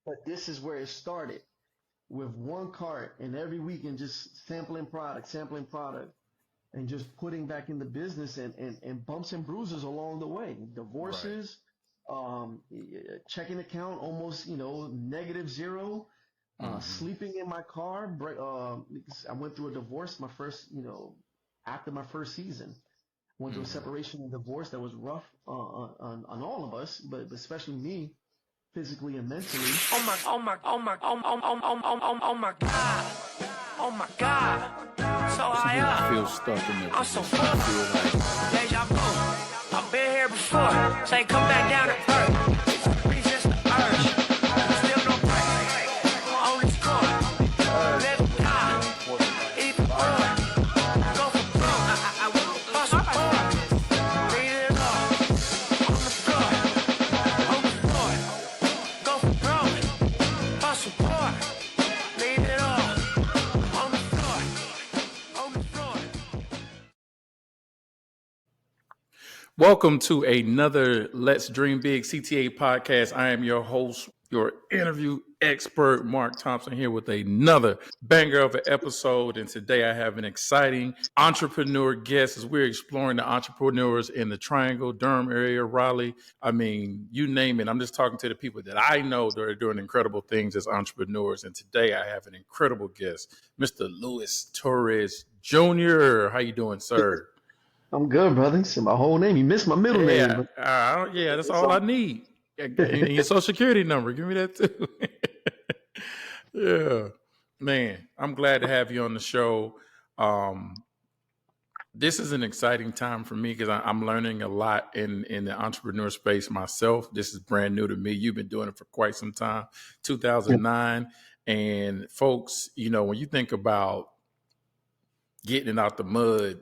But this is where it started with one cart and every weekend just sampling product, and just putting back in the business and bumps and bruises along the way. Right. Divorces, checking account almost, negative zero, Hmm. sleeping in my car. I went through a divorce my first, after my first season. Went through a Hmm. separation and divorce that was rough on all of us, but especially me, physically and mentally. Oh my God. Oh my God. So Some high people up. feel stuck in their I'm so position. They feel like, deja vu. I've been here before. Say come back down to earth. Resist the urge. Still no break. On this court. Live high. Even more. Go for broke. Hustle hard. Leave it all. On the floor. On the floor. Go for broke. Hustle hard. Leave it all. On the floor. On the floor. welcome to another Let's Dream Big CTA podcast. I am your host, your interview expert, Mark Thompson, here with another banger of an episode. And today I have an exciting entrepreneur guest as we're exploring the entrepreneurs in the Triangle, Durham area, Raleigh. I mean, you name it. I'm just talking to the people that I know that are doing incredible things as entrepreneurs. And today I have an incredible guest, Mr. Louis Torres Jr. How you doing, sir? I'm good, brother. It's my whole name. You missed my middle name, Yeah, but yeah, that's it's all I all. need. And your social security number, give me that too. Yeah, man, I'm glad to have you on the show. Um, this is an exciting time for me because I'm learning a lot in the entrepreneur space myself. This is brand new to me. You've been doing it for quite some time, Yeah. 2009. And folks, when you think about getting it out the mud,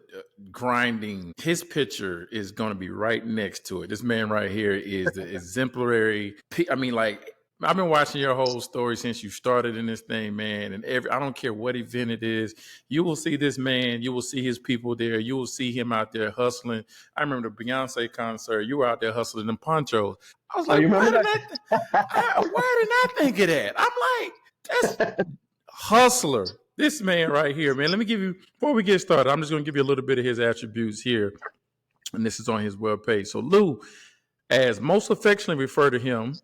grinding. His picture is going to be right next to it. This man right here is the exemplary. I mean, like, I've been watching your whole story since you started in this thing, man. And I don't care what event it is, you will see this man. You will see his people there. You will see him out there hustling. I remember the Beyonce concert. You were out there hustling in ponchos. I was Oh, like, you remember why didn't I think of that? I'm like, that's that? hustler. This man right here, man. Let me give you, before we get started, I'm just going to give you a little bit of his attributes here. And this is on his webpage. So Lou, as most affectionately referred to him,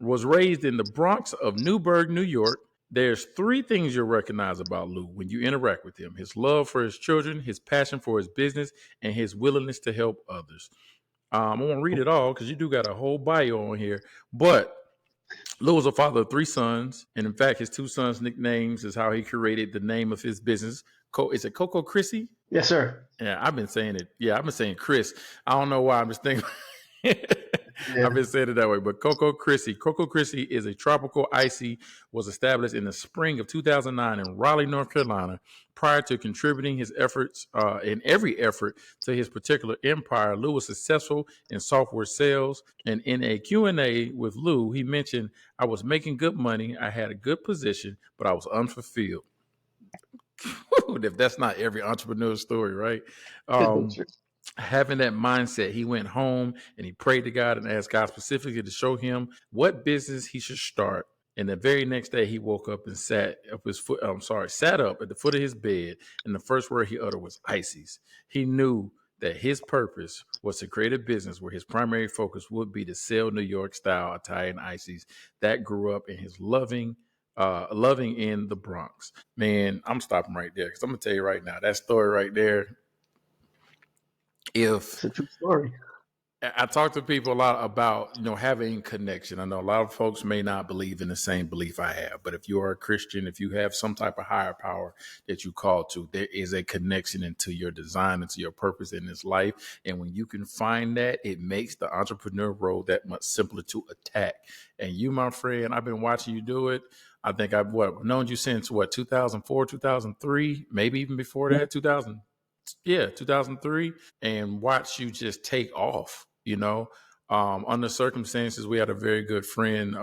was raised in the Bronx of Newburgh, New York. There's three things you'll recognize about Lou when you interact with him: his love for his children, his passion for his business, and his willingness to help others. I won't read it all because you do got a whole bio on here, but Lou was a father of three sons, and in fact, his two sons' nicknames is how he created the name of his business. Is it CoCo Crissi? Yes, sir. Yeah, I've been saying it. Yeah, I've been saying Chris. I don't know why. I'm just thinking. I've Yeah. been saying it that way, but CoCo Crissi. CoCo Crissi is a tropical icy, was established in the spring of 2009 in Raleigh, North Carolina. Prior to contributing his efforts in every effort to his particular empire, Lou was successful in software sales. And in a Q&A with Lou, he mentioned, I was making good money. I had a good position, but I was unfulfilled. If that's not every entrepreneur story, right? Um, Sure. Having that mindset, he went home and he prayed to God and asked God specifically to show him what business he should start. And the very next day, he woke up and sat up at the foot of his bed. And the first word he uttered was ices. He knew that his purpose was to create a business where his primary focus would be to sell New York style Italian ices that grew up in his loving in the Bronx. Man, I'm stopping right there because I'm gonna tell you right now, that story right there. If It's a true story. I talk to people a lot about, having connection. I know a lot of folks may not believe in the same belief I have, but if you are a Christian, if you have some type of higher power that you call to, there is a connection into your design, into your purpose in this life. And when you can find that, it makes the entrepreneur road that much simpler to attack. And you, my friend, I've been watching you do it. I think I've known you since 2004, 2003, maybe even before Yeah. that, 2000, yeah, 2003, and watch you just take off. Under circumstances, we had a very good friend,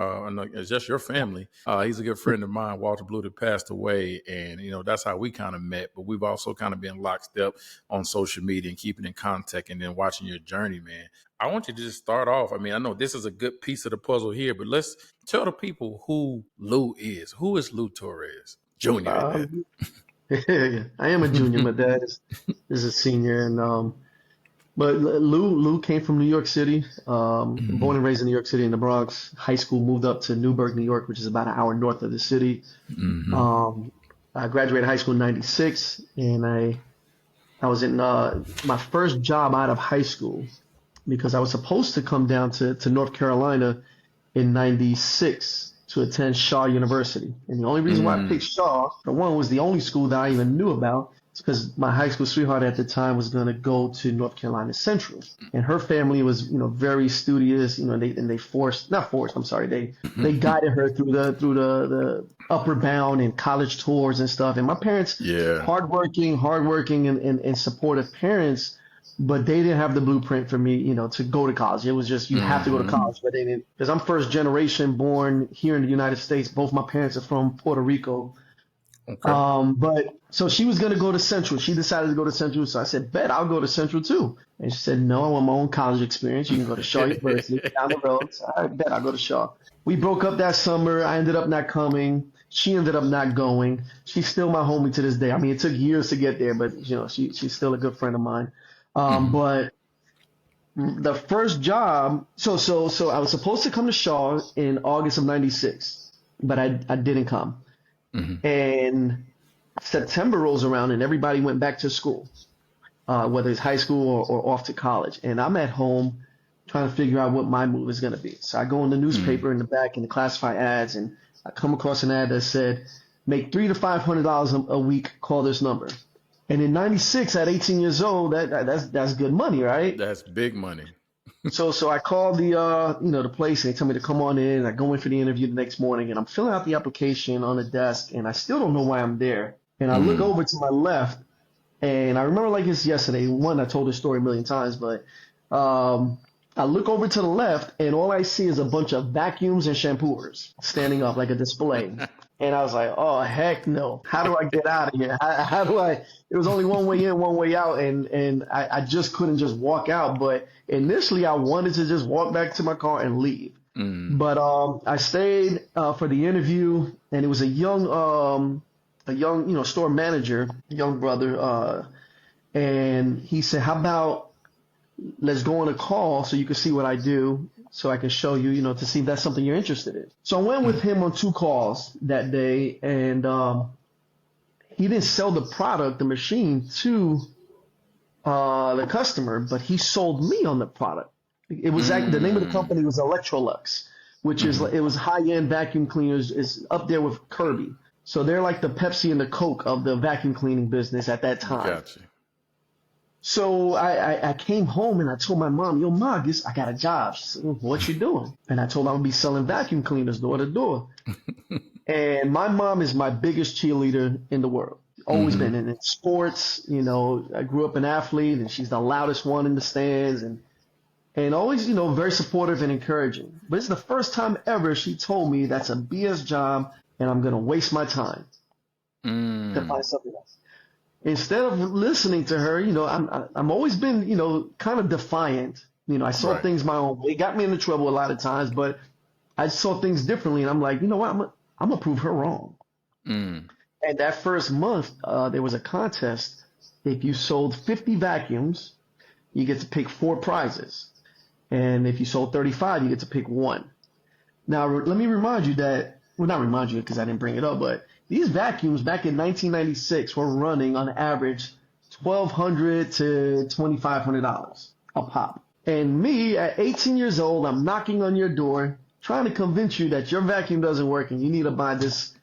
it's just your family. He's a good friend of mine, Walter Blue, that passed away. And, that's how we kind of met. But we've also kind of been lockstep on social media and keeping in contact and then watching your journey, man. I want you to just start off. I mean, I know this is a good piece of the puzzle here, but let's tell the people who Lou is. Who is Lou Torres Jr.? I am a junior. My dad is a senior. And but Lou came from New York City, born and raised in New York City in the Bronx. High school, moved up to Newburgh, New York, which is about an hour north of the city. I graduated high school in '96, and I was in my first job out of high school because I was supposed to come down to North Carolina in '96 to attend Shaw University. And the only reason why I picked Shaw, for one, was the only school that I even knew about. Because my high school sweetheart at the time was going to go to North Carolina Central, and her family was, very studious, they guided her through the upward bound and college tours and stuff. And my parents, hardworking and supportive parents, but they didn't have the blueprint for me, to go to college. It was just, you have to go to college, but they didn't, because I'm first generation born here in the United States. Both my parents are from Puerto Rico. Okay. But so she was going to go to Central. She decided to go to Central. So I said, bet I'll go to Central too. And she said, no, I want my own college experience. You can go to Shaw University down the road. So I bet I'll go to Shaw. We broke up that summer. I ended up not coming. She ended up not going. She's still my homie to this day. I mean, it took years to get there, but she's still a good friend of mine. But the first job, so I was supposed to come to Shaw in August of '96, but I didn't come. And September rolls around and everybody went back to school, whether it's high school or off to college. And I'm at home trying to figure out what my move is going to be. So I go in the newspaper in the back in the classified ads, and I come across an ad that said, make $300 to $500 a week, call this number. And in '96, at 18 years old, that's good money, right? That's big money. So I called the place, and they tell me to come on in. I go in for the interview the next morning, and I'm filling out the application on the desk, and I still don't know why I'm there. And I look over to my left, and I remember like it's yesterday. One, I told this story a million times, but I look over to the left, and all I see is a bunch of vacuums and shampooers standing up like a display. And I was like, oh, heck no. How do I get out of here? How do I – it was only one way in, one way out, and I just couldn't just walk out. But initially I wanted to just walk back to my car and leave. But I stayed for the interview, and it was a young store manager, young brother, and he said, how about let's go on a call so you can see what I do, so I can show you, to see if that's something you're interested in. So I went with him on 2 calls that day, and he didn't sell the product, the machine, to the customer, but he sold me on the product. It was the name of the company was Electrolux, which is it was high-end vacuum cleaners. It's up there with Kirby. So they're like the Pepsi and the Coke of the vacuum cleaning business at that time. Gotcha. So I came home and I told my mom, yo, Ma, I got a job. She said, what you doing? And I told her I'm going to be selling vacuum cleaners door to door. And my mom is my biggest cheerleader in the world. Always been in sports. I grew up an athlete, and she's the loudest one in the stands, and always, very supportive and encouraging. But it's the first time ever she told me that's a BS job and I'm going to waste my time to find something else. Instead of listening to her, I'm always been, kind of defiant. I saw things my own way. It got me into trouble a lot of times, but I saw things differently. And I'm like, you know what? I'm going to prove her wrong. And that first month, there was a contest. If you sold 50 vacuums, you get to pick 4 prizes. And if you sold 35, you get to pick 1. Now, let me remind you that, well, not remind you because I didn't bring it up, but these vacuums back in 1996 were running on average $1,200 to $2,500 a pop. And me at 18 years old, I'm knocking on your door trying to convince you that your vacuum doesn't work and you need to buy this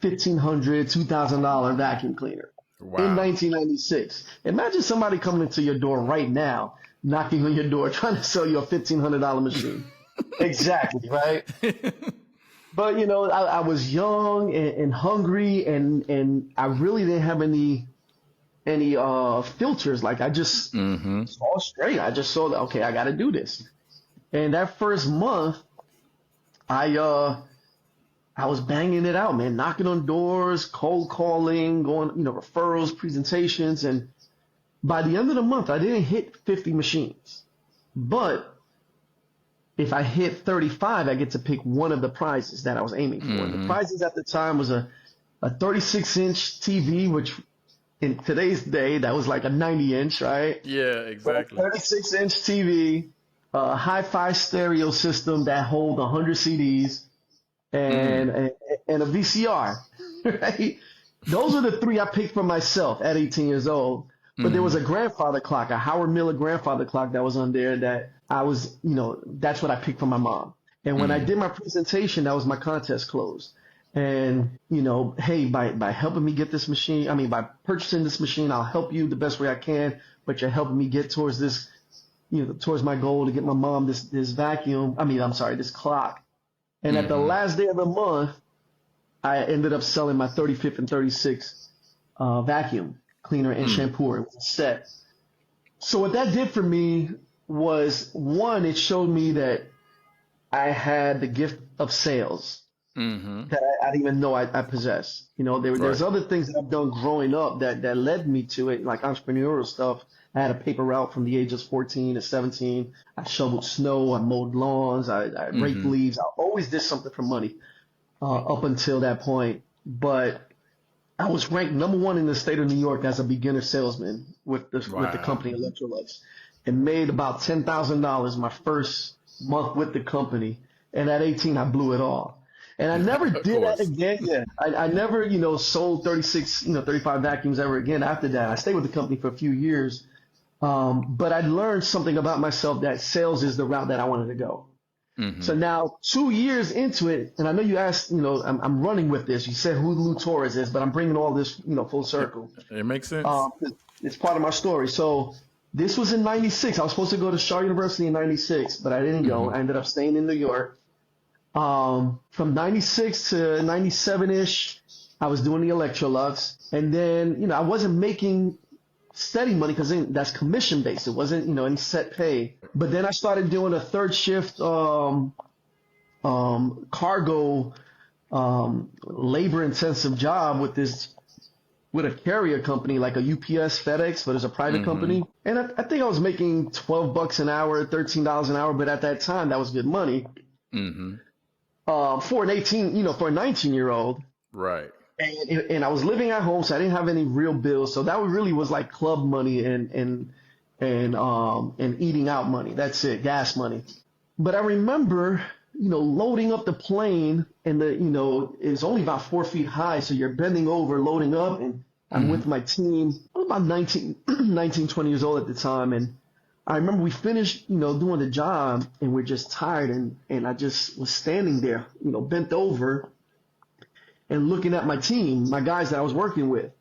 $1,500, $2,000 vacuum cleaner. Wow. In 1996. Imagine somebody coming into your door right now, knocking on your door, trying to sell you a $1,500 machine. Exactly, right? But, I was young and hungry, and I really didn't have any filters. Like, I just saw straight. I just saw that, okay, I got to do this. And that first month, I was banging it out, man, knocking on doors, cold calling, going, referrals, presentations. And by the end of the month, I didn't hit 50 machines. But if I hit 35, I get to pick one of the prizes that I was aiming for. And the prizes at the time was a 36-inch TV, which in today's day, that was like a 90-inch, right? Yeah, exactly. 36-inch TV, a hi-fi stereo system that hold 100 CDs, and a VCR, right? Those are the three I picked for myself at 18 years old. But there was a grandfather clock, a Howard Miller grandfather clock that was on there that I was, that's what I picked for my mom. And when I did my presentation, that was my contest closed. And, hey, by helping me get this machine, by purchasing this machine, I'll help you the best way I can, but you're helping me get towards this, towards my goal to get my mom this vacuum. This clock. And at the last day of the month, I ended up selling my 35th and 36th vacuum cleaner and shampooer. It was a set. So what that did for me was, one, it showed me that I had the gift of sales that I didn't even know I possess. There's other things that I've done growing up that led me to it, like entrepreneurial stuff. I had a paper route from the ages 14 to 17. I shoveled snow, I mowed lawns, I raked leaves. I always did something for money up until that point. But I was ranked number 1 in the state of New York as a beginner salesman with the company Electrolux, and made about $10,000 my first month with the company. And at 18, I blew it all. And I never did that again. Yeah. I never, sold 35 vacuums ever again after that. I stayed with the company for a few years. But I learned something about myself that sales is the route that I wanted to go. So now 2 years into it, and I know you asked, I'm running with this. You said who Louis Torres is, but I'm bringing all this, full circle. It makes sense. It's part of my story. So this was in 96. I was supposed to go to Shaw University in 96, but I didn't go. I ended up staying in New York. From 96 to 97-ish, I was doing the Electrolux. And then, I wasn't making steady money because that's commission based. It wasn't, any set pay. But then I started doing a third shift cargo labor intensive job with a carrier company like a UPS, FedEx, but it's a private company. And I think I was making $12 an hour, $13 an hour, but at that time that was good money. For an 19-year-old. Right. And I was living at home, so I didn't have any real bills. So that really was like club money and eating out money. That's it, gas money. But I remember, loading up the plane, and it's only about 4 feet high, so you're bending over, loading up, and I'm with my team. I was about 19, 20 years old at the time, and I remember we finished, doing the job, and we're just tired, and I just was standing there, bent over and looking at my team, my guys that I was working with.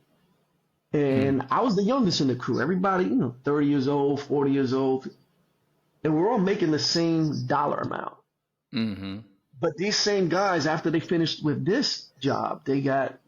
And I was the youngest in the crew. Everybody, 30 years old, 40 years old. And we're all making the same dollar amount. But these same guys, after they finished with this job, they got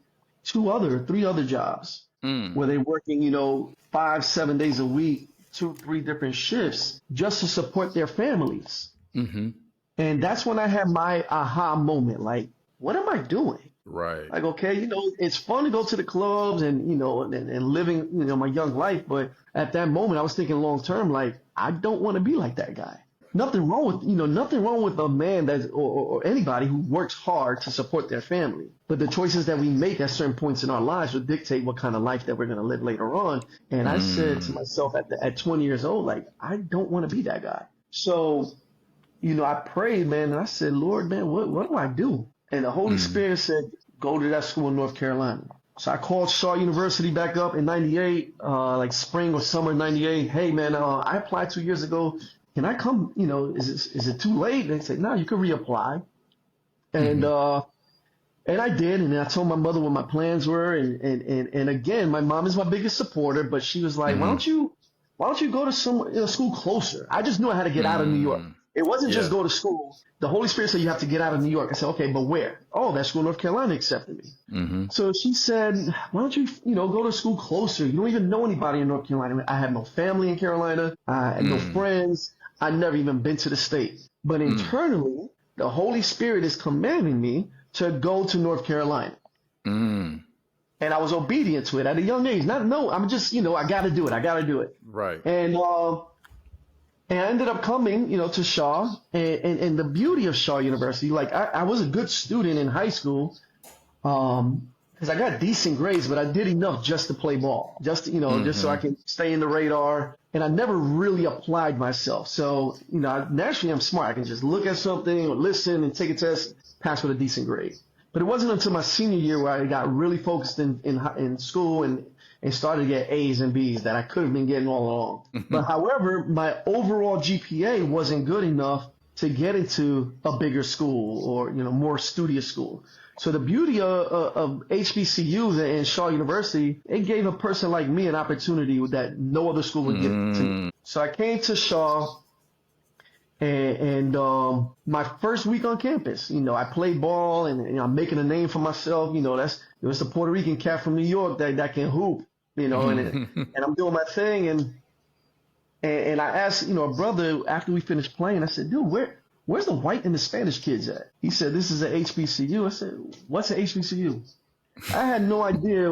3 other jobs where they're working, 5-7 days a week, 2-3 different shifts just to support their families. And that's when I had my aha moment. Like, what am I doing? Right. Like, okay, it's fun to go to the clubs and, and living, my young life. But at that moment, I was thinking long term, like, I don't want to be like that guy. Nothing wrong with a man or anybody who works hard to support their family. But the choices that we make at certain points in our lives will dictate what kind of life that we're going to live later on. And I said to myself at 20 years old, like, I don't want to be that guy. So, I prayed, man, and I said, Lord, man, what do I do? And the Holy Spirit said, go to that school in North Carolina. So I called Shaw University back up in 98, like spring or summer 98. Hey, man, I applied 2 years ago. Can I come? Is it too late? They said, no, you can reapply. And I did. And I told my mother what my plans were. And again, my mom is my biggest supporter, but she was like, why don't you go to some school closer? I just knew I had to get out of New York. It wasn't just go to school. The Holy Spirit said you have to get out of New York. I said, okay, but where? Oh, that school in North Carolina accepted me. So she said, why don't you, go to school closer? You don't even know anybody in North Carolina. I had no family in Carolina. I had no friends. I'd never even been to the state. But internally, the Holy Spirit is commanding me to go to North Carolina. Mm. And I was obedient to it at a young age. I'm just, I got to do it. I got to do it. Right. And I ended up coming, to Shaw. And the beauty of Shaw University, like I was a good student in high school because I got decent grades, but I did enough just to play ball, just so I can stay in the radar. And I never really applied myself. So, naturally I'm smart. I can just look at something or listen and take a test, pass with a decent grade. But it wasn't until my senior year where I got really focused in school and started to get A's and B's that I could have been getting all along. But however, my overall GPA wasn't good enough to get into a bigger school or, more studious school. So the beauty of HBCUs and Shaw University, it gave a person like me an opportunity that no other school would give to me. So I came to Shaw. And my first week on campus, I played ball and I'm making a name for myself. It was the Puerto Rican cat from New York that can hoop, and I'm doing my thing. And I asked, a brother after we finished playing, I said, dude, where's the white and the Spanish kids at? He said, this is an HBCU. I said, what's an HBCU? I had no idea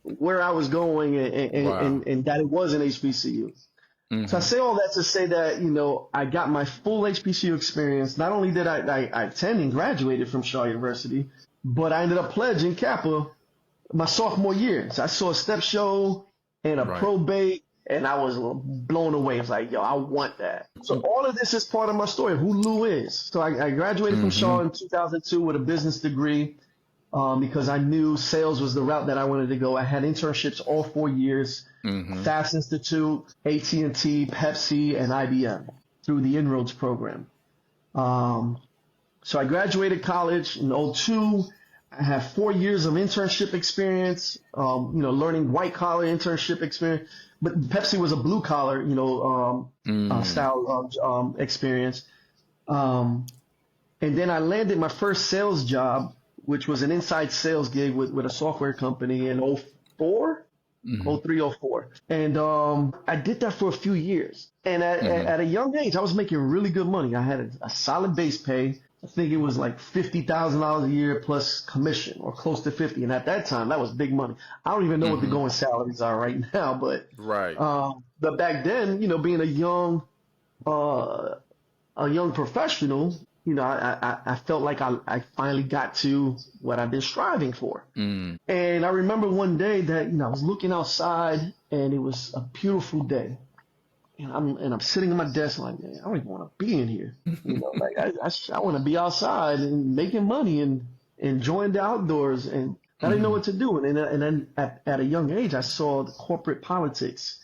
where I was going and that it was an HBCU. So I say all that to say that, I got my full HBCU experience. Not only did I attend and graduated from Shaw University, but I ended up pledging Kappa my sophomore year. So I saw a step show and a probate, and I was blown away. I was like, yo, I want that. So all of this is part of my story of who Lou is. So I graduated from Shaw in 2002 with a business degree because I knew sales was the route that I wanted to go. I had internships all 4 years. Fast Institute, AT&T, Pepsi, and IBM through the Inroads program. So I graduated college in 2002. I have 4 years of internship experience, learning white collar internship experience. But Pepsi was a blue collar, style experience. And then I landed my first sales job, which was an inside sales gig with a software company in 2004. 03, 04. And I did that for a few years. And at a young age, I was making really good money. I had a solid base pay. I think it was like $50,000 a year plus commission or close to 50. And at that time, that was big money. I don't even know what the going salaries are right now, but but back then, being a young professional, I felt like I finally got to what I've been striving for. And I remember one day that, I was looking outside and it was a beautiful day. And I'm sitting at my desk like, man, I don't even want to be in here. I want to be outside and making money and enjoying the outdoors. And I didn't know what to do. And then at a young age, I saw the corporate politics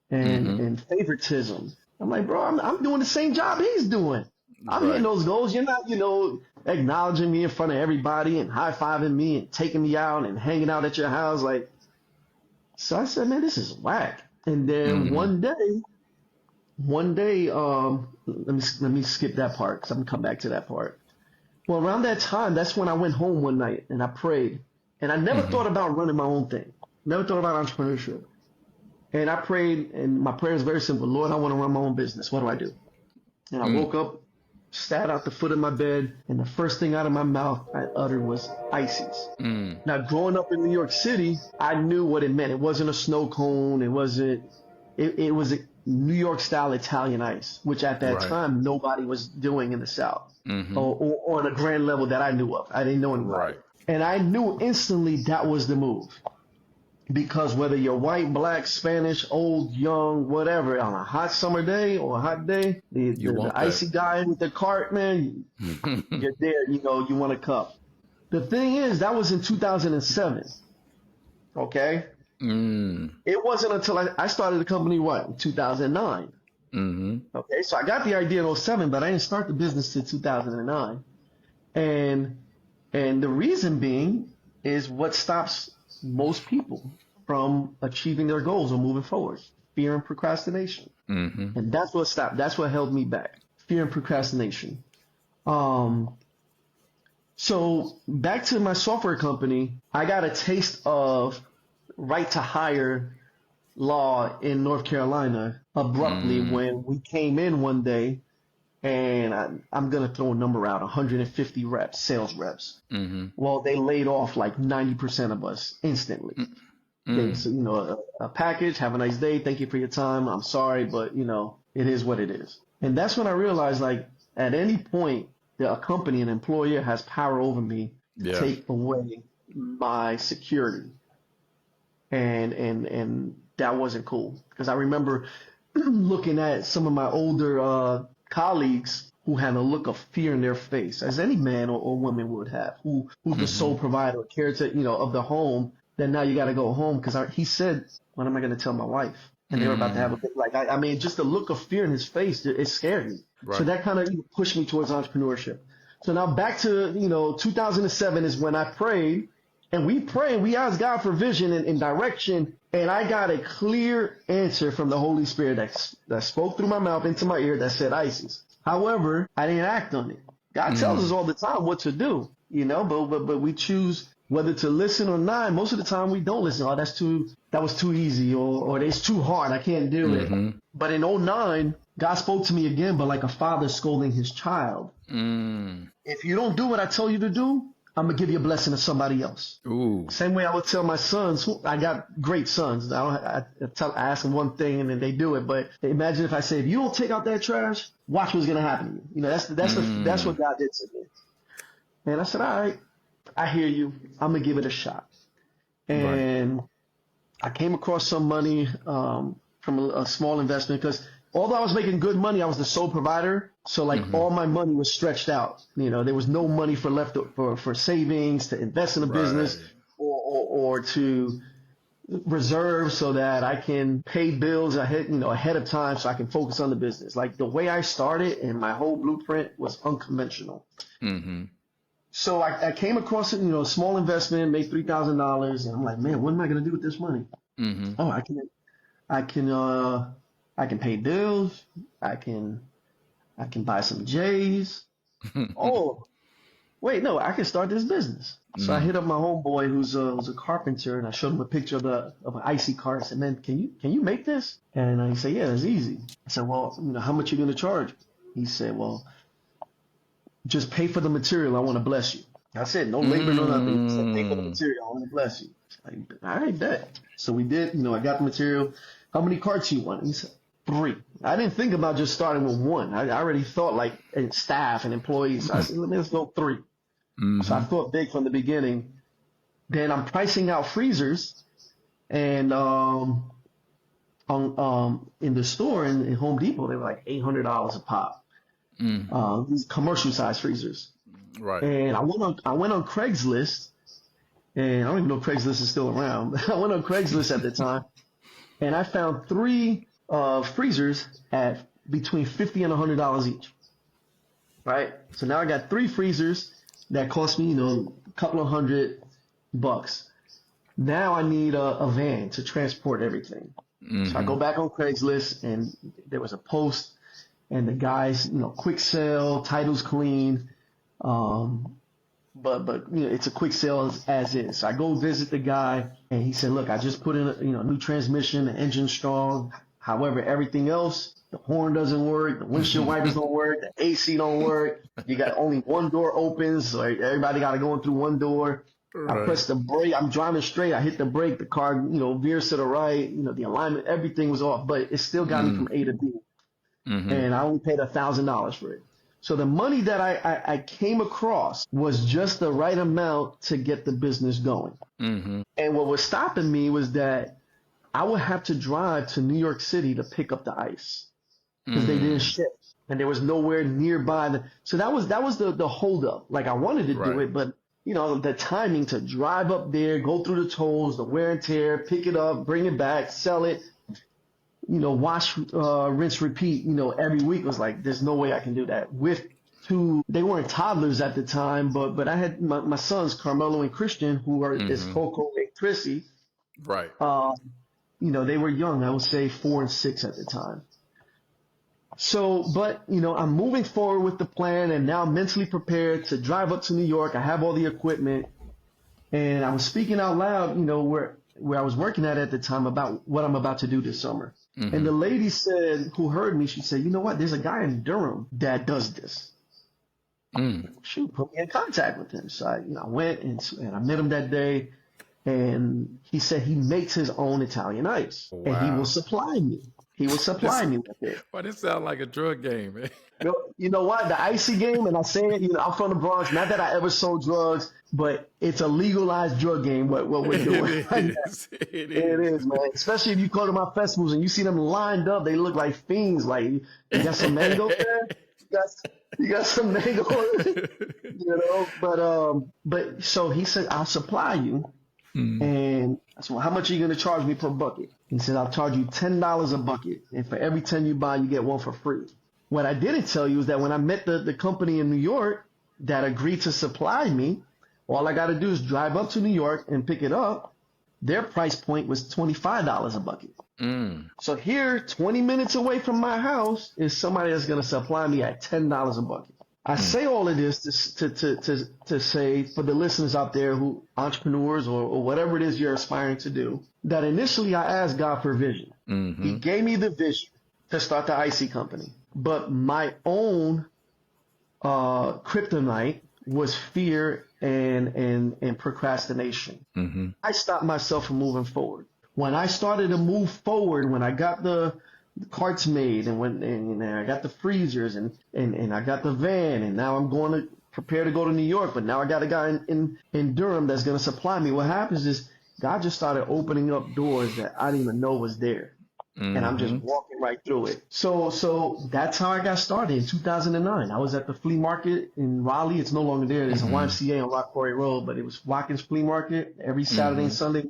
and favoritism. I'm like, bro, I'm doing the same job he's doing. I'm hitting those goals. You're not, acknowledging me in front of everybody and high-fiving me and taking me out and hanging out at your house. So I said, man, this is whack. And then one day, let me skip that part because I'm going to come back to that part. Well, around that time, that's when I went home one night and I prayed. And I never thought about running my own thing. Never thought about entrepreneurship. And I prayed, and my prayer is very simple. Lord, I want to run my own business. What do I do? And I woke up, sat out the foot of my bed, and the first thing out of my mouth I uttered was ices. Now, growing up in New York City, I knew what it meant. It wasn't a snow cone. It was a New York style Italian ice, which at that time nobody was doing in the South or on a grand level that I knew of. I didn't know anybody. And I knew instantly that was the move. Because whether you're white, black, Spanish, old, young, whatever, on a hot summer day or a hot day, the icy guy with the cart, man, you're there, you want a cup. The thing is, that was in 2007, okay? It wasn't until I started the company, in 2009. Okay, so I got the idea in 2007, but I didn't start the business till 2009. And the reason being is what stops most people from achieving their goals or moving forward: fear and procrastination. And that's what stopped. That's what held me back: fear and procrastination. So back to my software company, I got a taste of right to hire law in North Carolina abruptly when we came in one day and I'm going to throw a number out, 150 reps, sales reps. Well, they laid off like 90% of us instantly. They said, you know, a package, have a nice day, thank you for your time, I'm sorry, but, you know, it is what it is. And that's when I realized, like, at any point, a company, an employer has power over me to take away my security. And that wasn't cool, because I remember looking at some of my older colleagues who had a look of fear in their face, as any man or woman would have, who's the sole provider or caretaker, you know, of the home. Then now you got to go home, because he said, "What am I going to tell my wife?" And they were about to have a big, like, I mean, just the look of fear in his face, it scared me. Right. So that kind of pushed me towards entrepreneurship. So now back to, you know, 2007 is when I prayed, and we asked God for vision and direction, and I got a clear answer from the Holy Spirit that spoke through my mouth into my ear that said ISIS. However, I didn't act on it. God tells us all the time what to do, you know, but we choose whether to listen or not. Most of the time we don't listen. Oh, that was too easy, or it's too hard, I can't do it. But in 2009, God spoke to me again, but like a father scolding his child. If you don't do what I tell you to do, I'm going to give you a blessing to somebody else. Ooh. Same way I would tell my sons, I got great sons. I ask them one thing and then they do it. But imagine if I say, if you don't take out that trash, watch what's going to happen to you. You know, that's what God did to me. And I said, all right, I hear you. I'm going to give it a shot. And I came across some money from a small investment, because although I was making good money, I was the sole provider. So like all my money was stretched out. You know, there was no money for savings, to invest in a business, or to reserve so that I can pay bills ahead of time, so I can focus on the business. Like the way I started and my whole blueprint was unconventional. So I came across it, you know, a small investment, made $3,000, and I'm like, man, what am I going to do with this money? Oh, I can pay bills. I can buy some J's. Oh, wait, no, I can start this business. So I hit up my homeboy who's a carpenter, and I showed him a picture of an icy car. I said, man, can you make this? And he said, yeah, it's easy. I said, well, you know, how much you going to charge? He said, well, just pay for the material. I want to bless you. I said, no labor, no nothing. He said, pay for the material. I want to bless you. Like, all right, bet. So we did, you know, I got the material. How many carts you want? He said, 3. I didn't think about just starting with 1. I already thought like staff and employees. So I said, let's go 3. So I thought big from the beginning. Then I'm pricing out freezers, and in the store in Home Depot, they were like $800 a pop. These commercial size freezers. Right. And I went on Craigslist, and I don't even know if Craigslist is still around. I went on Craigslist at the time, and I found 3 freezers at between $50 and $100 each. Right. So now I got 3 freezers that cost me, you know, a couple of $100. Now I need a van to transport everything. So I go back on Craigslist, and there was a post, and the guys, you know, quick sale, title's clean, but you know, it's a quick sale as is. So I go visit the guy, and he said, look, I just put in a new transmission, the engine's strong. However, everything else, the horn doesn't work, the windshield wipers don't work, the AC don't work. You got only one door opens, so everybody got to go in through one door. Right. I press the brake. I'm driving straight. I hit the brake. The car, you know, veers to the right. You know, the alignment, everything was off, but it still got me from A to B. And I only paid $1,000 for it. So the money that I came across was just the right amount to get the business going. And what was stopping me was that I would have to drive to New York City to pick up the ice, because they didn't ship, and there was nowhere nearby. So that was the holdup. Like, I wanted to do it, but you know, the timing to drive up there, go through the tolls, the wear and tear, pick it up, bring it back, sell it, you know, wash, rinse, repeat, you know, every week was like, there's no way I can do that. With 2, they weren't toddlers at the time, but I had my sons, Carmelo and Christian, who is CoCO and Crissi. Right. You know, they were young. I would say 4 and 6 at the time. So, but, you know, I'm moving forward with the plan, and now I'm mentally prepared to drive up to New York. I have all the equipment, and I was speaking out loud, you know, where I was working at the time, about what I'm about to do this summer. And the lady said, who heard me, she said, you know what? There's a guy in Durham that does this. Shoot, put me in contact with him. So I went and I met him that day. And he said he makes his own Italian ice. Wow. And he will supply me. He will supply me with it. Well, this sounds like a drug game, man. You know what? The icy game, and I say it, I'm from the Bronx. Not that I ever sold drugs, but it's a legalized drug game, what we're doing. It is, man. Especially if you go to my festivals and you see them lined up, they look like fiends. Like, you got some mango there? You got some mango, But so he said, I'll supply you. And I said, well, how much are you going to charge me per bucket? He said, I'll charge you $10 a bucket. And for every 10 you buy, you get one for free. What I didn't tell you is that when I met the company in New York that agreed to supply me, all I got to do is drive up to New York and pick it up. Their price point was $25 a bucket. So here, 20 minutes away from my house, is somebody that's going to supply me at $10 a bucket. I say all of this to say for the listeners out there who entrepreneurs or whatever it is you're aspiring to do, that initially I asked God for vision. He gave me the vision to start the IC company. But my own kryptonite was fear and procrastination. I stopped myself from moving forward. When I started to move forward, when I got the carts made and I got the freezers and I got the van, and now I'm going to prepare to go to New York, but now I got a guy in Durham that's going to supply me. What happens is God just started opening up doors that I didn't even know was there. And I'm just walking right through it. So that's how I got started in 2009. I was at the flea market in Raleigh. It's no longer there. There's a YMCA on Rock Quarry Road, but it was Watkins Flea Market every Saturday and Sunday.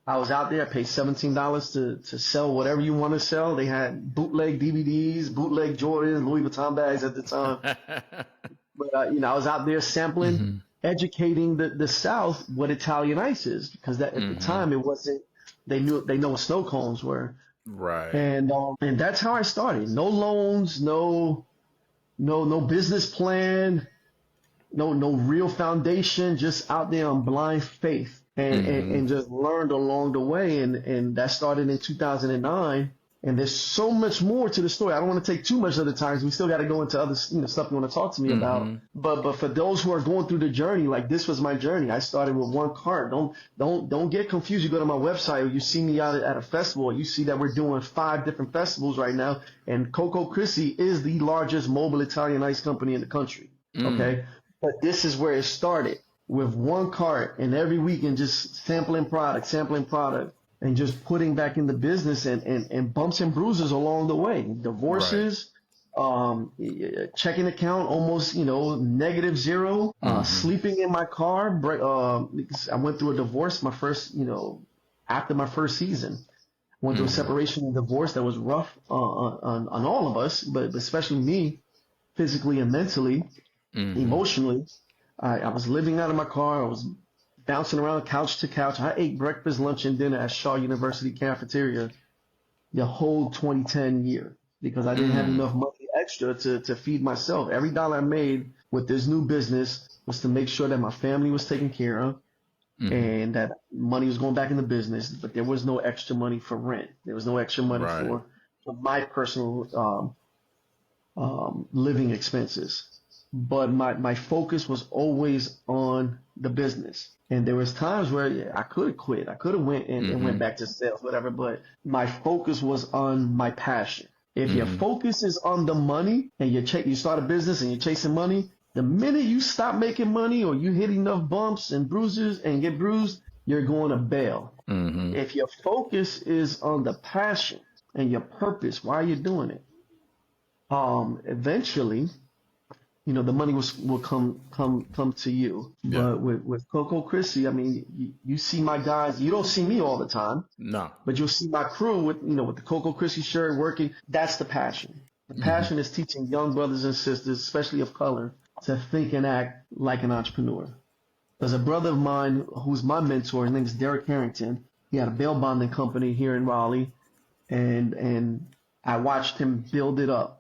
I was out there. I paid $17 to sell whatever you want to sell. They had bootleg DVDs, bootleg Jordans, Louis Vuitton bags at the time. But I was out there sampling, educating the South what Italian ice is, because at the time it wasn't. They know what snow cones were. Right. And that's how I started. No loans, no business plan, no real foundation. Just out there on blind faith. And just learned along the way, and that started in 2009. And there's so much more to the story. I don't want to take too much of the time. We still got to go into other stuff you want to talk to me about. But for those who are going through the journey, like this was my journey. I started with one cart. Don't get confused. You go to my website, or you see me out at a festival, you see that we're doing 5 different festivals right now. And CoCO Crissi is the largest mobile Italian ice company in the country. Okay, but this is where it started. With one cart, and every weekend just sampling product, and just putting back in the business, and bumps and bruises along the way. Divorces, checking account almost, -0, sleeping in my car. Because I went through a divorce after my first season. Went through a separation and divorce that was rough on all of us, but especially me, physically and mentally, emotionally. I was living out of my car. I was bouncing around couch to couch. I ate breakfast, lunch, and dinner at Shaw University cafeteria the whole 2010 year because I didn't have enough money extra to feed myself. Every dollar I made with this new business was to make sure that my family was taken care of and that money was going back in the business, but there was no extra money for rent. There was no extra money for my personal living expenses. But my focus was always on the business. And there was times where I could have quit. I could have went and went back to sales, whatever. But my focus was on my passion. If your focus is on the money and you start a business and you're chasing money, the minute you stop making money or you hit enough bumps and bruises and get bruised, you're going to bail. If your focus is on the passion and your purpose, why are you doing it? Eventually, the money will come to you. Yeah. But with CoCO Crissi, I mean, you see my guys. You don't see me all the time. No. But you'll see my crew with the CoCO Crissi shirt working. That's the passion. The passion is teaching young brothers and sisters, especially of color, to think and act like an entrepreneur. There's a brother of mine who's my mentor. His name is Derek Harrington. He had a bail bonding company here in Raleigh, and I watched him build it up.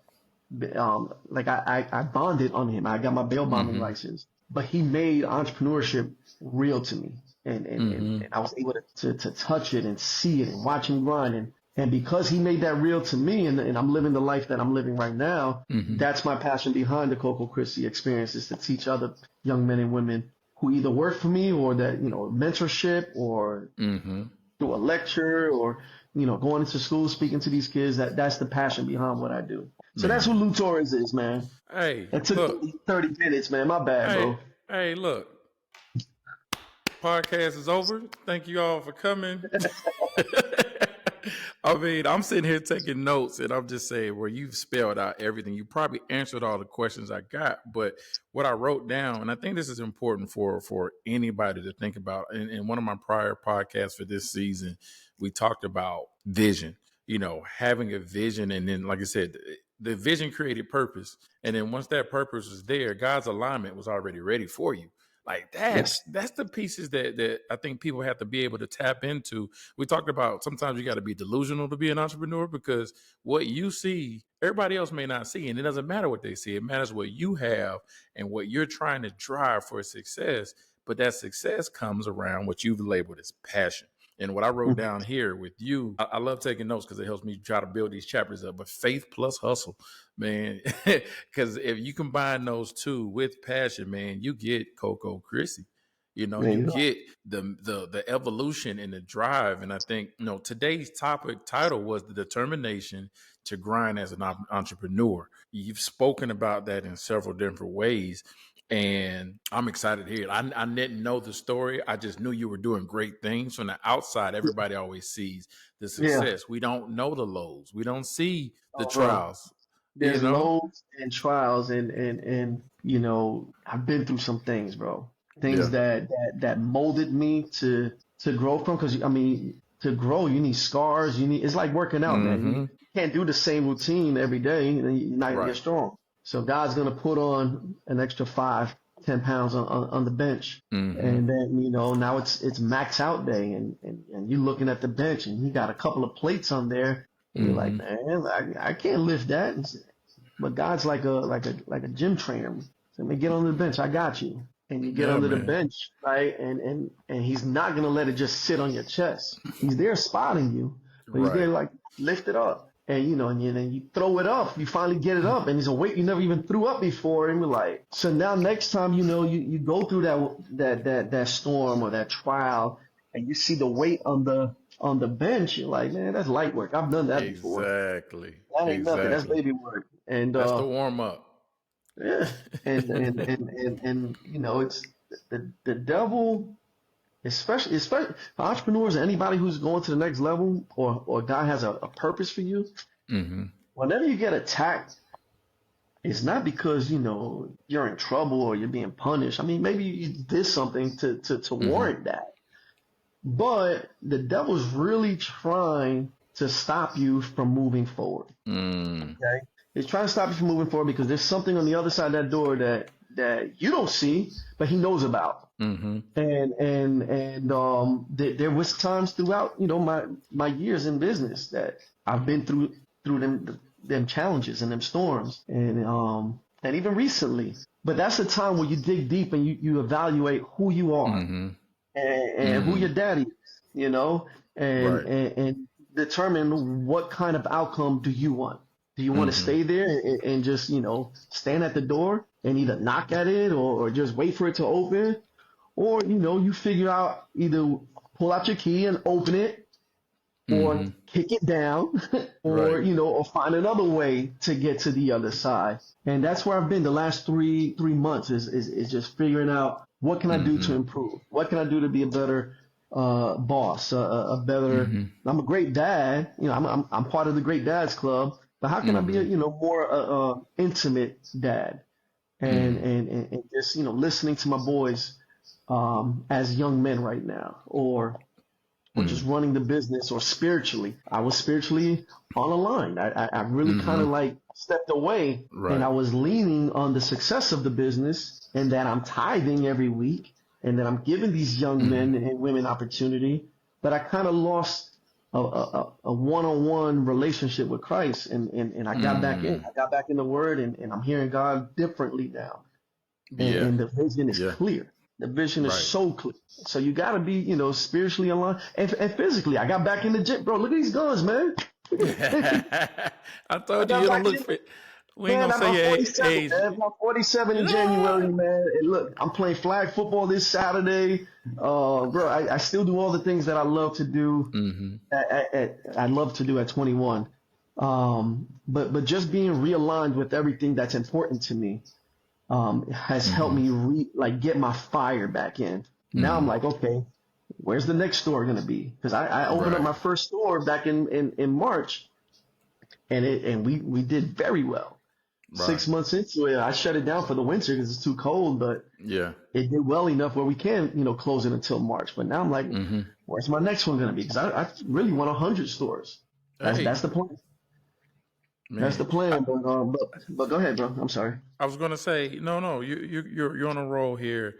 I bonded on him. I got my bail bonding license, but he made entrepreneurship real to me, and I was able to touch it and see it and watch him grind, And because he made that real to me, and I'm living the life that I'm living right now, Mm-hmm. that's my passion behind the CoCO Crissi experience, is to teach other young men and women who either work for me or that, mentorship or Mm-hmm. through a lecture or, going into school, speaking to these kids. That's the passion behind what I do. So that's who Man. Louis Torres is, man. Hey, That took look. 30 minutes, man. My bad, Hey, bro. hey, look. Podcast is over. Thank you all for coming. I mean, I'm sitting here taking notes, and I'm just saying, where you've spelled out everything. You probably answered all the questions I got, but what I wrote down, and I think this is important for anybody to think about. In one of my prior podcasts for this season, we talked about vision. Having a vision, and then, like I said, the vision created purpose, and then once that purpose was there, God's alignment was already ready for you. Like Yes. that's the pieces that I think people have to be able to tap into. We talked about sometimes you got to be delusional to be an entrepreneur, because what you see, everybody else may not see. And it doesn't matter what they see. It matters what you have and what you're trying to drive for success. But that success comes around what you've labeled as passion. And what I wrote down here with you, I love taking notes because it helps me try to build these chapters up. But faith plus hustle, man, because if you combine those two with passion, man, you get CoCO Crissi. There You you go. get the evolution and the drive. And I think, today's title was the determination to grind as an entrepreneur. You've spoken about that in several different ways. And I'm excited to hear it. I didn't know the story. I just knew you were doing great things. From the outside, everybody always sees the Yeah. success. We don't know the lows. We don't see the Oh, bro. trials. There's lows and trials, and I've been through some things, bro. Things Yeah. that molded me to grow from. Because I mean, to grow, you need scars. It's like working out, man. Mm-hmm. You can't do the same routine every day, and you're not gonna Right. get strong. So God's gonna put on an extra 5-10 pounds on the bench, Mm-hmm. and then now it's max out day, and you're looking at the bench, and you got a couple of plates on there, and you're like, man, I can't lift that. But God's like a gym trainer. So, man, get on the bench. I got you. And you get Yeah, under the man. bench, right? And he's not gonna let it just sit on your chest. He's there spotting you, but he's Right. there like lift it up. And and then you throw it up. You finally get it up, and it's a weight you never even threw up before. And we're like, so now next time you go through that storm or that trial, and you see the weight on the bench, you're like, man, that's light work. I've done that before. Exactly. That ain't nothing. That's baby work. And That's the warm up. yeah, and it's the devil, especially for entrepreneurs and anybody who's going to the next level, or God has a purpose for you. Mm-hmm. Whenever you get attacked, it's not because you're in trouble or you're being punished. I mean, maybe you did something to warrant that, but the devil's really trying to stop you from moving forward. Okay, he's trying to stop you from moving forward because there's something on the other side of that door that you don't see, but he knows about. Mm-hmm. And there was times throughout my years in business that I've been through them challenges and them storms, and even recently. But that's the time where you dig deep and you evaluate who you are and who your daddy is, and determine what kind of outcome do you want. Do you want to stay there and just stand at the door and either knock at it or just wait for it to open? Or, you figure out either pull out your key and open it or kick it down or, or find another way to get to the other side. And that's where I've been the last three months is just figuring out what can I do to improve? What can I do to be a better boss, a better, I'm a great dad, I'm part of the Great Dads Club, but how can I be a, more intimate dad and just, listening to my boys as young men right now, or just running the business, or spiritually. I was spiritually on a line. I really kind of like stepped away, and I was leaning on the success of the business, and that I'm tithing every week, and that I'm giving these young men and women opportunity. But I kind of lost a one-on-one relationship with Christ, and I got back in. I got back in the Word, and I'm hearing God differently now, and the vision is clear. The vision is Right. so clear. So you got to be, spiritually aligned and physically. I got back in the gym, bro. Look at these guns, man. I I told you got you don't back look in. fit. We ain't Man, gonna I'm say your 47, age. man. I'm 47 in Yeah. January, man. And look, I'm playing flag football this Saturday. Bro, I still do all the things that I love to do. Mm-hmm. I love to do at 21. But just being realigned with everything that's important to me, has helped Mm-hmm. me get my fire back in. Now I'm Mm-hmm. like, okay, where's the next store gonna be? Because I opened up Right. my first store back in March, and we did very well. Right. 6 months into it, I shut it down for the winter because it's too cold, but Yeah. it did well enough where we can, close it until March. But now I'm like, Mm-hmm. where's my next one gonna be? Because I really want 100 stores. That's Hey, the plan. That's the man. plan. But go ahead, bro. I'm sorry. I was gonna say no. You're on a roll here.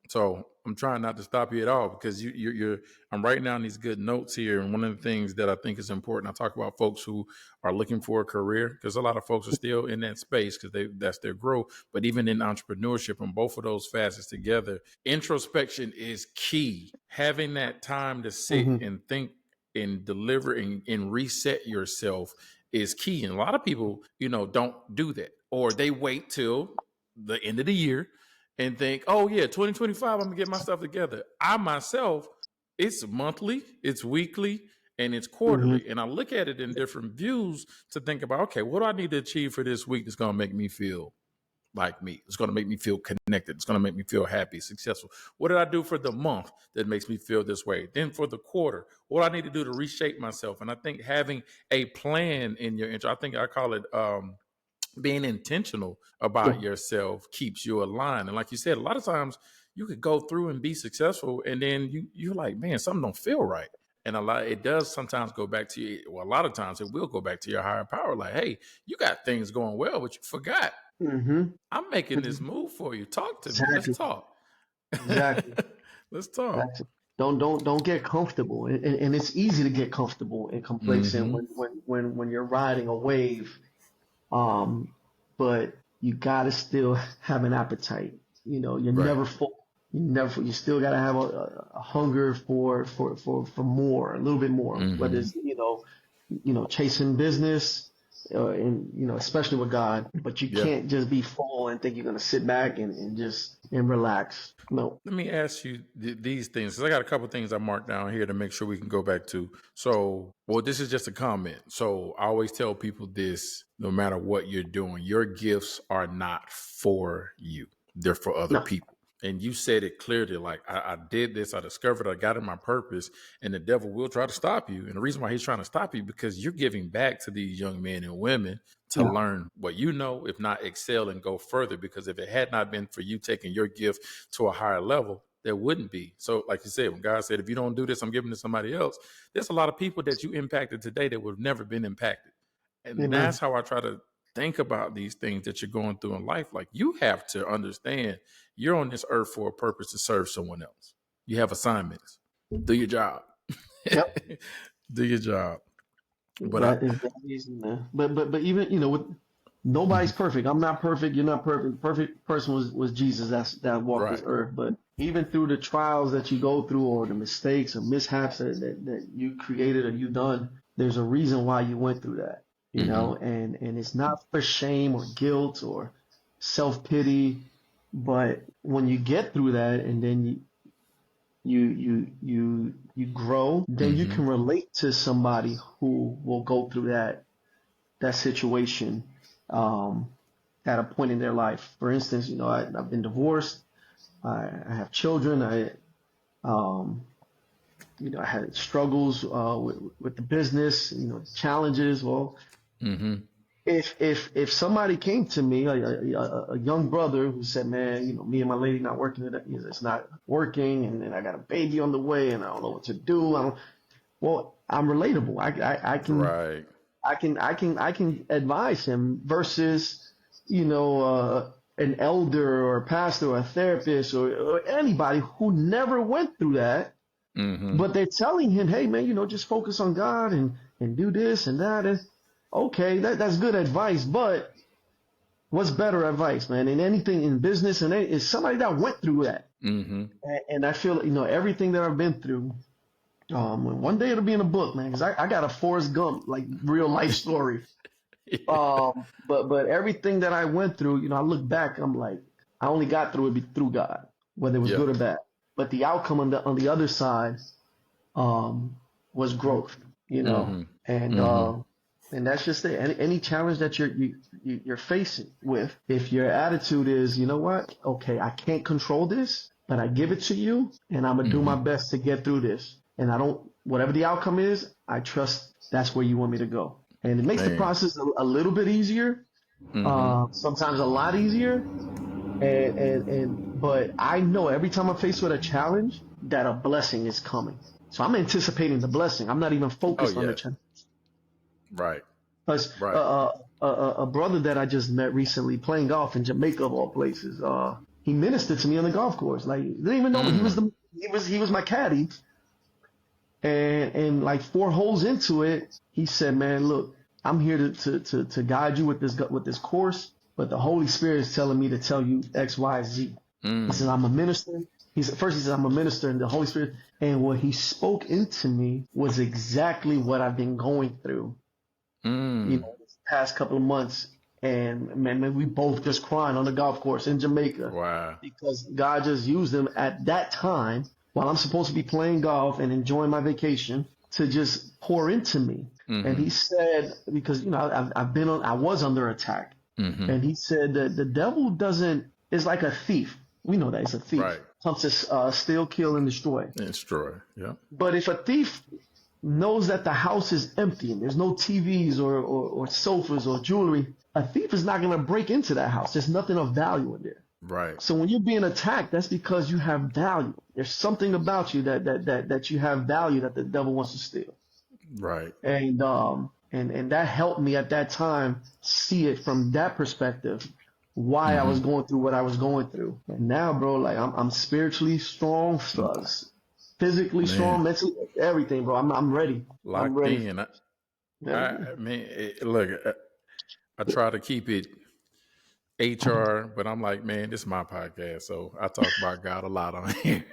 So I'm trying not to stop you at all because you're. I'm writing down these good notes here, and one of the things that I think is important, I talk about folks who are looking for a career because a lot of folks are still in that space because that's their growth. But even in entrepreneurship, and both of those facets together, introspection is key. Having that time to sit Hmm. and think and deliver and reset yourself is key. And a lot of people, don't do that, or they wait till the end of the year and think, oh yeah, 2025, I'm gonna get my stuff together. I myself, it's monthly, it's weekly, and it's Hmm. quarterly. And I look at it in different views to think about, okay, what do I need to achieve for this week that's gonna make me feel like me? It's going to make me feel connected. It's going to make me feel happy, successful. What did I do for the month that makes me feel this way? Then for the quarter, what do I need to do to reshape myself? And I think having a plan in your intro, I think I call it being intentional Yeah. about yourself keeps you aligned. And like you said, a lot of times you could go through and be successful, and then you're like, man, something don't feel right. And it does sometimes go back to you. Well, a lot of times it will go back to your higher power. Like, hey, you got things going well, but you forgot Hmm. I'm making this move for you. Talk to me. Let's Exactly. talk. Exactly. Let's talk. Exactly. Don't get comfortable, and it's easy to get comfortable and complacent Mm-hmm. when you're riding a wave. Um, but you gotta still have an appetite. You're Right. never full. You never. Full. You still gotta have a hunger for more, a little bit more. Whether Mm-hmm. it's chasing business, and especially with God. But you Yeah. can't just be full and think you're gonna sit back and just relax. No. Let me ask you these things, because I got a couple things I marked down here to make sure we can go back to. So, well, this is just a comment. So I always tell people this, no matter what you're doing, your gifts are not for you. They're for other No. people. And you said it clearly, like, I did this, I discovered I got in my purpose, and the devil will try to stop you. And the reason why he's trying to stop you, because you're giving back to these young men and women to Yeah. learn what you know, if not excel and go further. Because if it had not been for you taking your gift to a higher level, there wouldn't be. So, like you said, when God said, if you don't do this, I'm giving it to somebody else, there's a lot of people that you impacted today that would have never been impacted. And Amen. that's how I try to think about these things that you're going through in life. Like, you have to understand you're on this earth for a purpose to serve someone else. You have assignments. Do your job. Yep. Do your job. But I, That is that easy, man. But even with nobody's perfect. I'm not perfect. You're not perfect. Perfect person was Jesus. That walked this right. earth. But even through the trials that you go through, or the mistakes or mishaps that you created or you done, there's a reason why you went through that. Mm-hmm. And it's not for shame or guilt or self pity. But when you get through that, and then you grow, then you Mm-hmm. can relate to somebody who will go through that situation, um, at a point in their life. For instance, I've been divorced. I have children. Um, I had struggles with the business. Challenges. Well, Mm-hmm. if somebody came to me, a young brother who said, "Man, me and my lady not working. It's not working, and then I got a baby on the way, and I don't know what to do." Well, I'm relatable. I can Right. I can advise him versus, an elder or a pastor or a therapist or anybody who never went through that, Mm-hmm. but they're telling him, hey man, just focus on God and do this and that. And okay, that's good advice, but what's better advice, man? In anything in business and is somebody that went through that. Mm-hmm. And I feel, everything that I've been through, one day it'll be in a book, man, because I got a Forrest Gump, like, real life story. But everything that I went through, I look back, I'm like, I only got through it through God, whether it was good or bad. But the outcome on the other side, was growth, Mm-hmm. and that's just it. Any challenge that you're facing with, if your attitude is, you know what, okay, I can't control this, but I give it to you, and I'm gonna do my best to get through this. And whatever the outcome is, I trust that's where you want me to go. And it makes the process a little bit easier, sometimes a lot easier. But I know every time I'm faced with a challenge that a blessing is coming. So I'm anticipating the blessing. I'm not even focused on the challenge. Right. Because Right. a brother that I just met recently playing golf in Jamaica of all places, he ministered to me on the golf course. Like, didn't even know he was my caddy. And like 4 holes into it, he said, "Man, look, I'm here to guide you with this course, but the Holy Spirit is telling me to tell you X, Y, Z." He said, "I'm a minister." He said, "I'm a minister," and the Holy Spirit. And what he spoke into me was exactly what I've been going through, this past couple of months. And man, we both just crying on the golf course in Jamaica. Wow. Because God just used him at that time while I'm supposed to be playing golf and enjoying my vacation to just pour into me. And he said, because I was under attack, and he said that the devil is like a thief. We know that it's a thief. Right. Comes to steal, kill, and destroy. Destroy. Yeah. But if a thief knows that the house is empty and there's no TVs or sofas or jewelry, a thief is not going to break into that house. There's nothing of value in there. Right. So when you're being attacked, that's because you have value. There's something about you that you have value that the devil wants to steal. Right. And that helped me at that time see it from that perspective, why I was going through what I was going through. And now, bro, like I'm spiritually strong, physically strong, mentally, everything, bro. I'm ready. Locked I'm ready. in. I mean, look, I try to keep it HR, but I'm like, man, this is my podcast, so I talk about God a lot on here.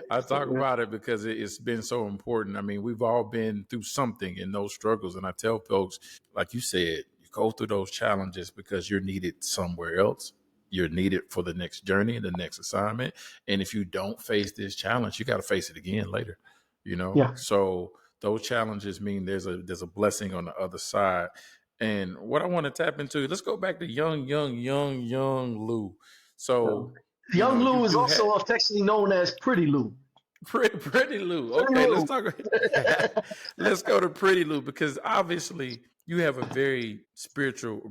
I talk about it because it's been so important. I mean, we've all been through something in those struggles, and I tell folks, like you said, you go through those challenges because you're needed somewhere else. You're needed for the next journey, the next assignment, and if you don't face this challenge, you got to face it again later. Yeah. So those challenges mean there's a blessing on the other side. And what I want to tap into, let's go back to young Lou. So Young Lou is also affectionately known as Pretty Lou. Pretty Lou. Okay, Lou. let's talk. Let's go to Pretty Lou, because obviously you have a very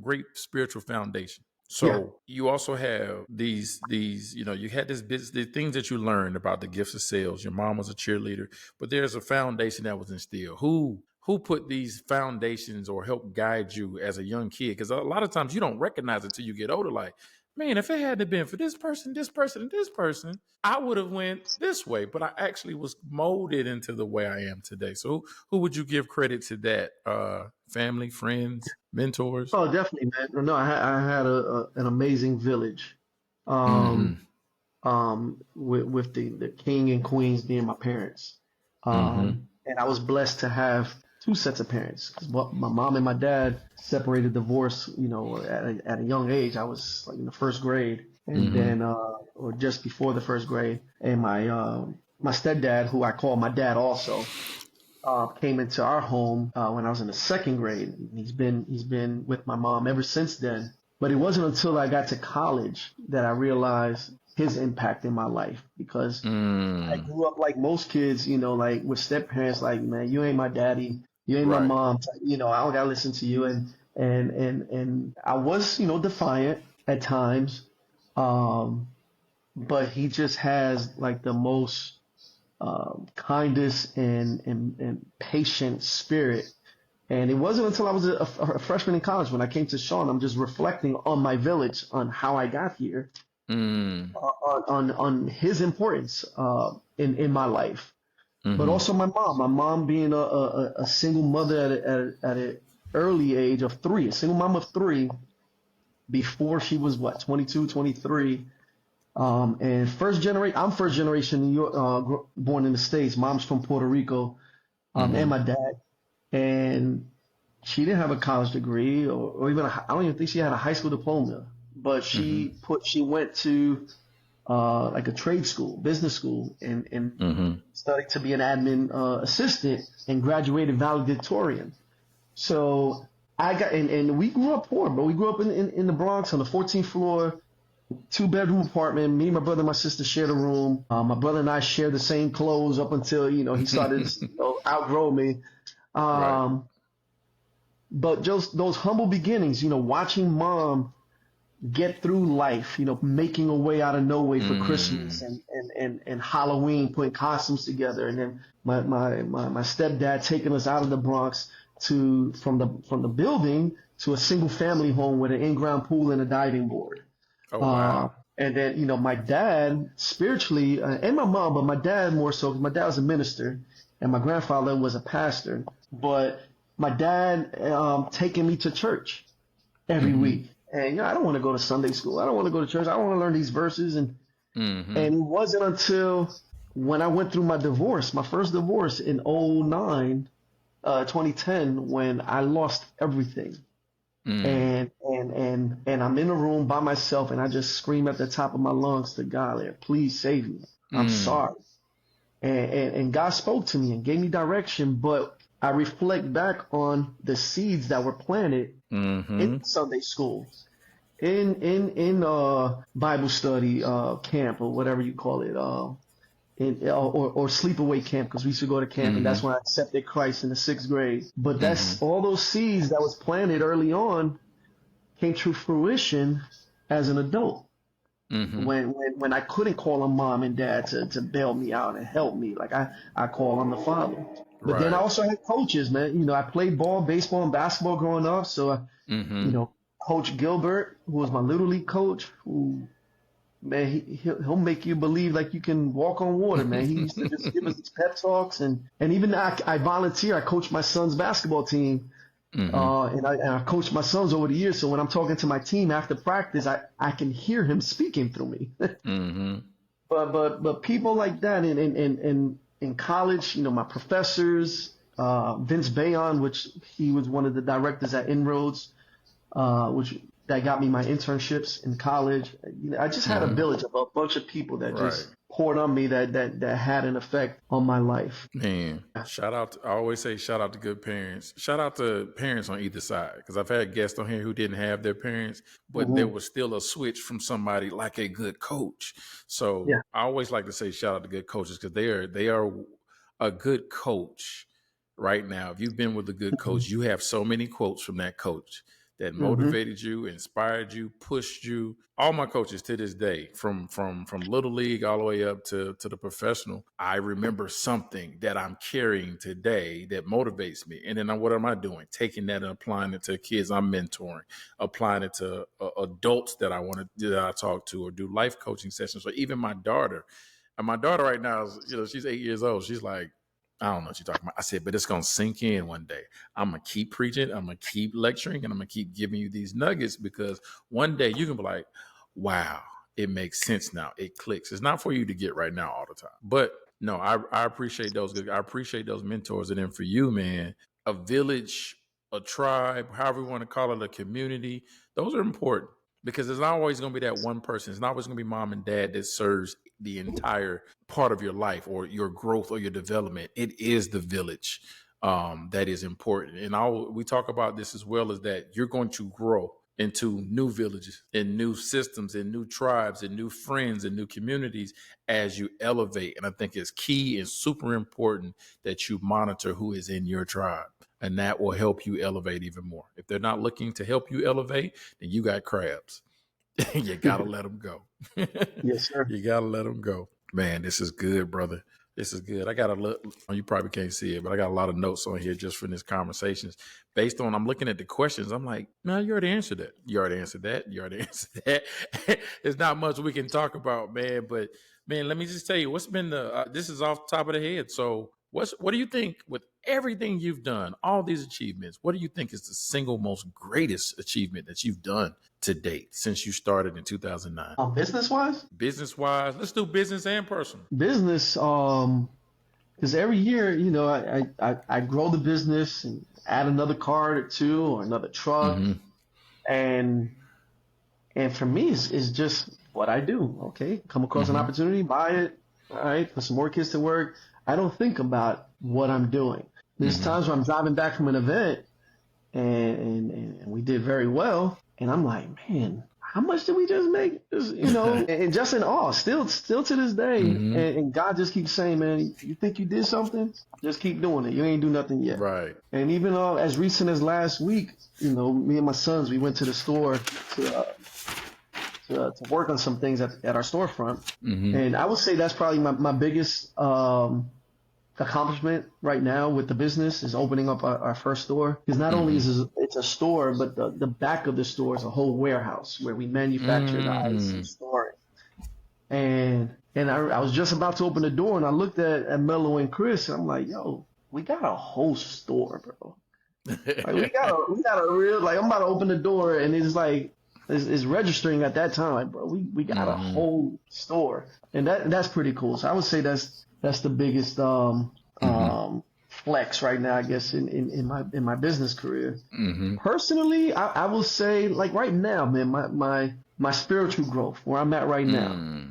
great spiritual foundation. So you also have these, you had the things that you learned about the gifts of sales. Your mom was a cheerleader, but there's a foundation that was instilled. Who put these foundations or helped guide you as a young kid? Because a lot of times you don't recognize it until you get older. Like, man, if it hadn't been for this person, and this person, I would have went this way. But I actually was molded into the way I am today. So who would you give credit to that? Family, friends, mentors? Oh, definitely, man. No, I had an amazing village, with the king and queens being my parents, and I was blessed to have 2 sets of parents. My mom and my dad separated, divorced, at a young age. I was like in the 1st grade, and then or just before the 1st grade, and my stepdad, who I call my dad also, came into our home when I was in the 2nd grade. He's been with my mom ever since then. But it wasn't until I got to college that I realized his impact in my life, because I grew up like most kids, like with step parents, like, man, you ain't my daddy, you ain't my mom, I don't gotta listen to you, and I was, defiant at times, but he just has like the most kindest and patient spirit. And it wasn't until I was a freshman in college when I came to Sean, I'm just reflecting on my village, on how I got here, on his importance in my life, but also my mom being a single mother at an early age of 3, a single mom of 3, before she was what, 22, 23. And I'm first generation New York, born in the States. Mom's from Puerto Rico, and my dad. And she didn't have a college degree or even, I don't even think she had a high school diploma, but she went to, like a trade school, business school, and studied to be an admin, assistant, and graduated valedictorian. So and we grew up poor, but we grew up in the Bronx on the 14th floor, 2-bedroom apartment. Me, my brother, and my sister shared a room. My brother and I shared the same clothes up until, he started to outgrow me. Right. But just those humble beginnings, watching mom get through life, making a way out of no way for Christmas and Halloween, putting costumes together. And then my stepdad taking us out of the Bronx from the building to a single family home with an in-ground pool and a diving board. Oh, wow. And then, my dad spiritually, and my mom, but my dad more so, because my dad was a minister and my grandfather was a pastor. But my dad taking me to church every week. And I don't want to go to Sunday school. I don't want to go to church. I don't want to learn these verses. And it wasn't until when I went through my divorce, my first divorce in 2010, when I lost everything. And I'm in a room by myself, and I just scream at the top of my lungs to God, like, please save me. I'm sorry. And God spoke to me and gave me direction, but I reflect back on the seeds that were planted in Sunday school, in Bible study camp, or whatever you call it, or sleepaway camp, because we used to go to camp, and that's when I accepted Christ in the 6th grade. But that's all those seeds that was planted early on came to fruition as an adult. When I couldn't call on mom and dad to bail me out and help me, like I call on the Father. But then I also had coaches, man. I played ball, baseball, and basketball growing up. So, Coach Gilbert, who was my little league coach, who, man, he'll make you believe like you can walk on water, man. He used to just give us pep talks, and even I volunteer. I coach my son's basketball team, and I coached my sons over the years. So when I'm talking to my team after practice, I can hear him speaking through me. But people like that in college, my professors, Vince Bayon, which he was one of the directors at Inroads, that got me my internships in college. I just had a village of a bunch of people that just poured on me that had an effect on my life. Man, I always say shout out to good parents. Shout out to parents on either side, because I've had guests on here who didn't have their parents, but there was still a switch from somebody like a good coach. So I always like to say shout out to good coaches, because they are a good coach right now. If you've been with a good coach, you have so many quotes from that coach that motivated you, inspired you, pushed you. All my coaches to this day, from little league all the way up to the professional, I remember something that I'm carrying today that motivates me. And then what am I doing? Taking that and applying it to kids I'm mentoring, applying it to adults that I talk to, or do life coaching sessions, or even my daughter. And my daughter right now is, she's 8 years old. She's like, I don't know what you're talking about. I said, but it's going to sink in one day. I'm going to keep preaching. I'm going to keep lecturing, and I'm going to keep giving you these nuggets, because one day you can be like, wow, it makes sense now. It clicks. It's not for you to get right now all the time. But no, I appreciate those. I appreciate those mentors. And then for you, man, a village, a tribe, however you want to call it, a community, those are important, because there's not always going to be that one person. It's not always going to be mom and dad that serves the entire part of your life or your growth or your development. It is the village that is important. And we talk about this as well, as that you're going to grow into new villages and new systems and new tribes and new friends and new communities as you elevate. And I think it's key and super important that you monitor who is in your tribe, and that will help you elevate even more. If they're not looking to help you elevate, then you got crabs. You got to let them go. Yes, sir. You got to let them go. Man, this is good, brother. This is good. I got a look. You probably can't see it, but I got a lot of notes on here just from this conversations. Based on, I'm looking at the questions. I'm like, no, you already answered that. You already answered that. You already answered that. There's not much we can talk about, man. But man, let me just tell you, what's been this is off the top of the head. So what do you think with everything you've done, all these achievements, what do you think is the single most greatest achievement that you've done to date since you started in 2009? Business wise, Business-wise, let's do business and personal. business, because every year, I grow the business and add another car or two or another truck, Mm-hmm. and for me, it's just what I do. Okay, come across an Mm-hmm. opportunity, buy it. All right, put some more kids to work. I don't think about what I'm doing. There's Mm-hmm. times where I'm driving back from an event and we did very well, and I'm like, man, how much did we just make? And just in awe, still to this day. Mm-hmm. And God just keeps saying, man, you think you did something? Just keep doing it. You ain't do nothing yet. Right. And even as recent as last week, me and my sons, we went to the store to work on some things at our storefront. Mm-hmm. And I would say that's probably my biggest accomplishment right now with the business is opening up our first store. Because not only is it's a store, but the back of the store is a whole warehouse where we manufacture the ice and store it. And I was just about to open the door, and I looked at Mello and Chris, and I'm like, yo, we got a whole store, bro. Like we got a real, like, I'm about to open the door, and it's like it's registering at that time, like, bro, we got a whole store, and that's pretty cool. So I would say that's the biggest flex right now, I guess, in my business career. Mm-hmm. Personally, I will say, like, right now, man, my spiritual growth, where I'm at right now.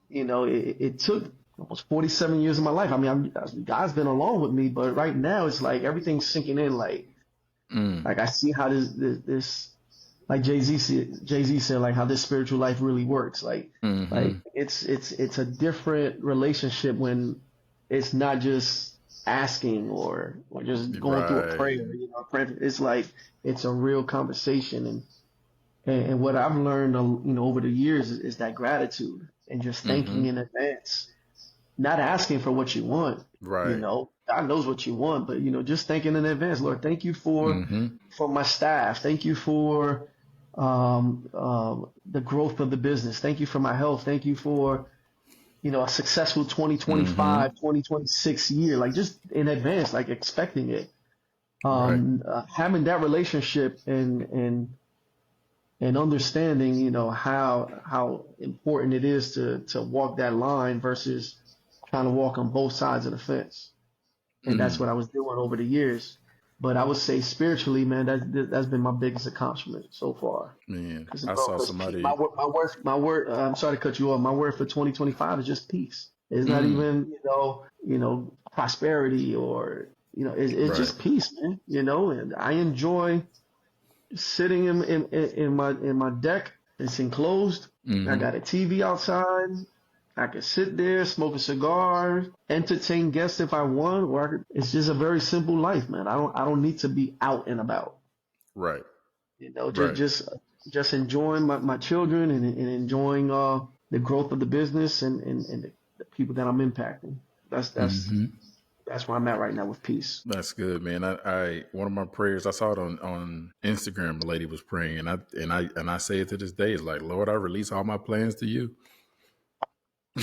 It took almost 47 years of my life. I mean, God's been along with me, but right now it's like everything's sinking in. Like I see how this like Jay-Z said, like how this spiritual life really works. Like it's a different relationship when it's not just asking or just going through a prayer. It's like it's a real conversation, and what I've learned, over the years is that gratitude and just thanking in advance, not asking for what you want. Right. God knows what you want, but just thinking in advance. Lord, thank you for my staff. Thank you for the growth of the business. Thank you for my health. Thank you for a successful 2025, 2026 year. Like just in advance, like expecting it. Having that relationship and understanding, how important it is to walk that line versus trying to walk on both sides of the fence. And that's what I was doing over the years. But I would say spiritually, man, that's been my biggest accomplishment so far. Man, I saw somebody. My word. I'm sorry to cut you off. My word for 2025 is just peace. It's not even prosperity or it's just peace, man. And I enjoy sitting in my deck. It's enclosed. I got a TV outside. I can sit there, smoke a cigar, entertain guests if I want, or it's just a very simple life, man. I don't need to be out and about. Right. Just enjoying my children and enjoying the growth of the business and the people that I'm impacting. That's where I'm at right now with peace. That's good, man. I one of my prayers, I saw it on Instagram. A lady was praying, and I say it to this day. It's like, Lord, I release all my plans to you.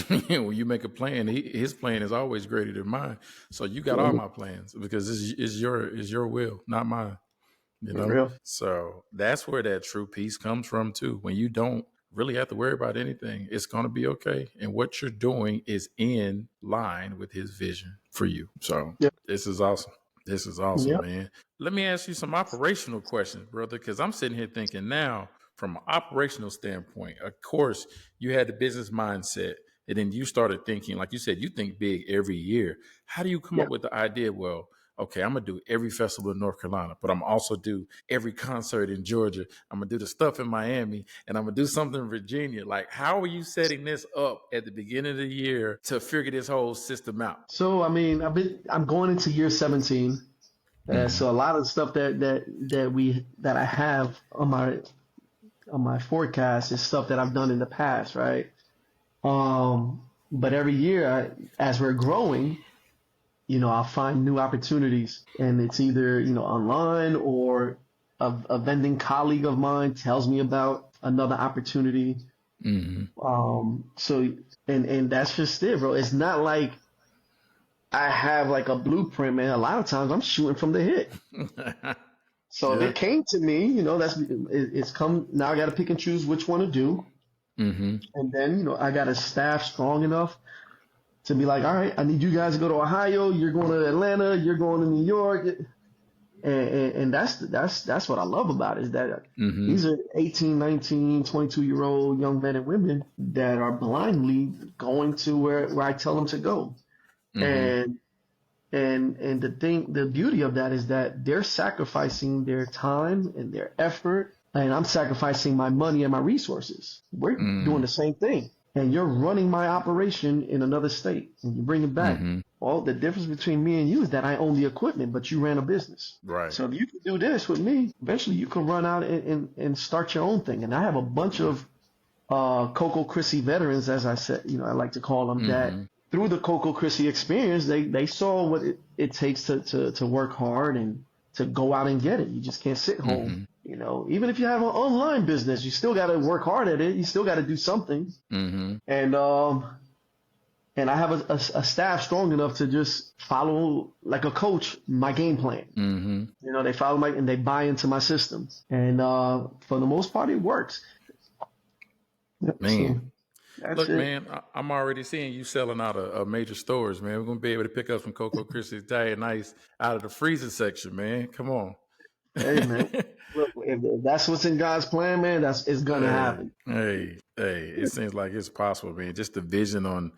When you make a plan, his plan is always greater than mine. So you got all my plans because this is your will, not mine. Real. So that's where that true peace comes from too. When you don't really have to worry about anything, it's going to be okay. And what you're doing is in line with his vision for you. So This is awesome. This is awesome, man. Let me ask you some operational questions, brother, because I'm sitting here thinking now from an operational standpoint, of course, you had the business mindset. And then you started thinking, like you said, you think big every year. How do you come up with the idea? Well, okay, I'm going to do every festival in North Carolina, but I'm also do every concert in Georgia. I'm going to do the stuff in Miami, and I'm going to do something in Virginia. Like, how are you setting this up at the beginning of the year to figure this whole system out? So, I mean, I'm going into year 17. So a lot of the stuff that I have on my forecast is stuff that I've done in the past, right? But every year, as we're growing, I'll find new opportunities, and it's either, online or a vending colleague of mine tells me about another opportunity. So, and that's just it, bro. It's not like I have like a blueprint, man. A lot of times I'm shooting from the hip. So if Yeah. it came to me, it's come now. I got to pick and choose which one to do, Mm-hmm. and then I got a staff strong enough to be like, all right, I need you guys to go to Ohio. You're going to Atlanta. You're going to New York, and that's what I love about it, is that Mm-hmm. these are 18, 19, 22-year-old young men and women that are blindly going to where I tell them to go, Mm-hmm. and the beauty of that is that they're sacrificing their time and their effort, and I'm sacrificing my money and my resources. We're doing the same thing. And you're running my operation in another state, and you bring it back. Mm-hmm. Well, the difference between me and you is that I own the equipment, but you ran a business. Right. So if you can do this with me, eventually you can run out and start your own thing. And I have a bunch of CoCO Crissi veterans, as I said, I like to call them, that through the CoCO Crissi experience, they saw what it takes to work hard and to go out and get it. You just can't sit home. Even if you have an online business, you still got to work hard at it. You still got to do something. Mm-hmm. And I have a staff strong enough to just follow, like a coach, my game plan. Mm-hmm. They follow and they buy into my system. And for the most part, it works. Yep, Man. so that's Look, it. man, I'm already seeing you selling out of major stores, man. We're going to be able to pick up some CoCO Crissi Italian Ice out of the freezer section, man. Come on. Hey, man. Look, if that's what's in God's plan, man, it's gonna happen. Hey, it seems like it's possible, man. Just the vision on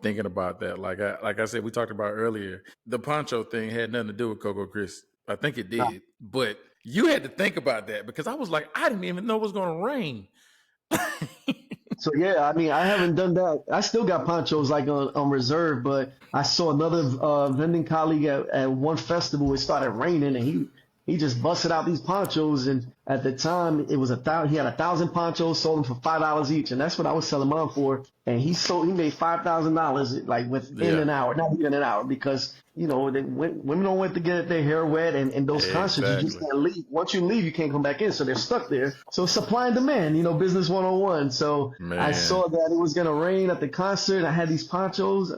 thinking about that. Like I said, we talked about earlier, the poncho thing had nothing to do with CoCO Crissi. I think it did, but you had to think about that, because I was like, I didn't even know it was going to rain. So yeah, I mean, I haven't done that. I still got ponchos like on reserve, but I saw another vending colleague at one festival. It started raining, and he just busted out these ponchos, and at the time it was he had 1,000 ponchos, sold them for $5 each, and that's what I was selling mine for. And he made $5,000 like within an hour, not even an hour, because women don't want to get their hair wet, and those concerts you just can't leave. Once you leave, you can't come back in, so they're stuck there. So supply and demand, business 101. So I saw that it was gonna rain at the concert. I had these ponchos.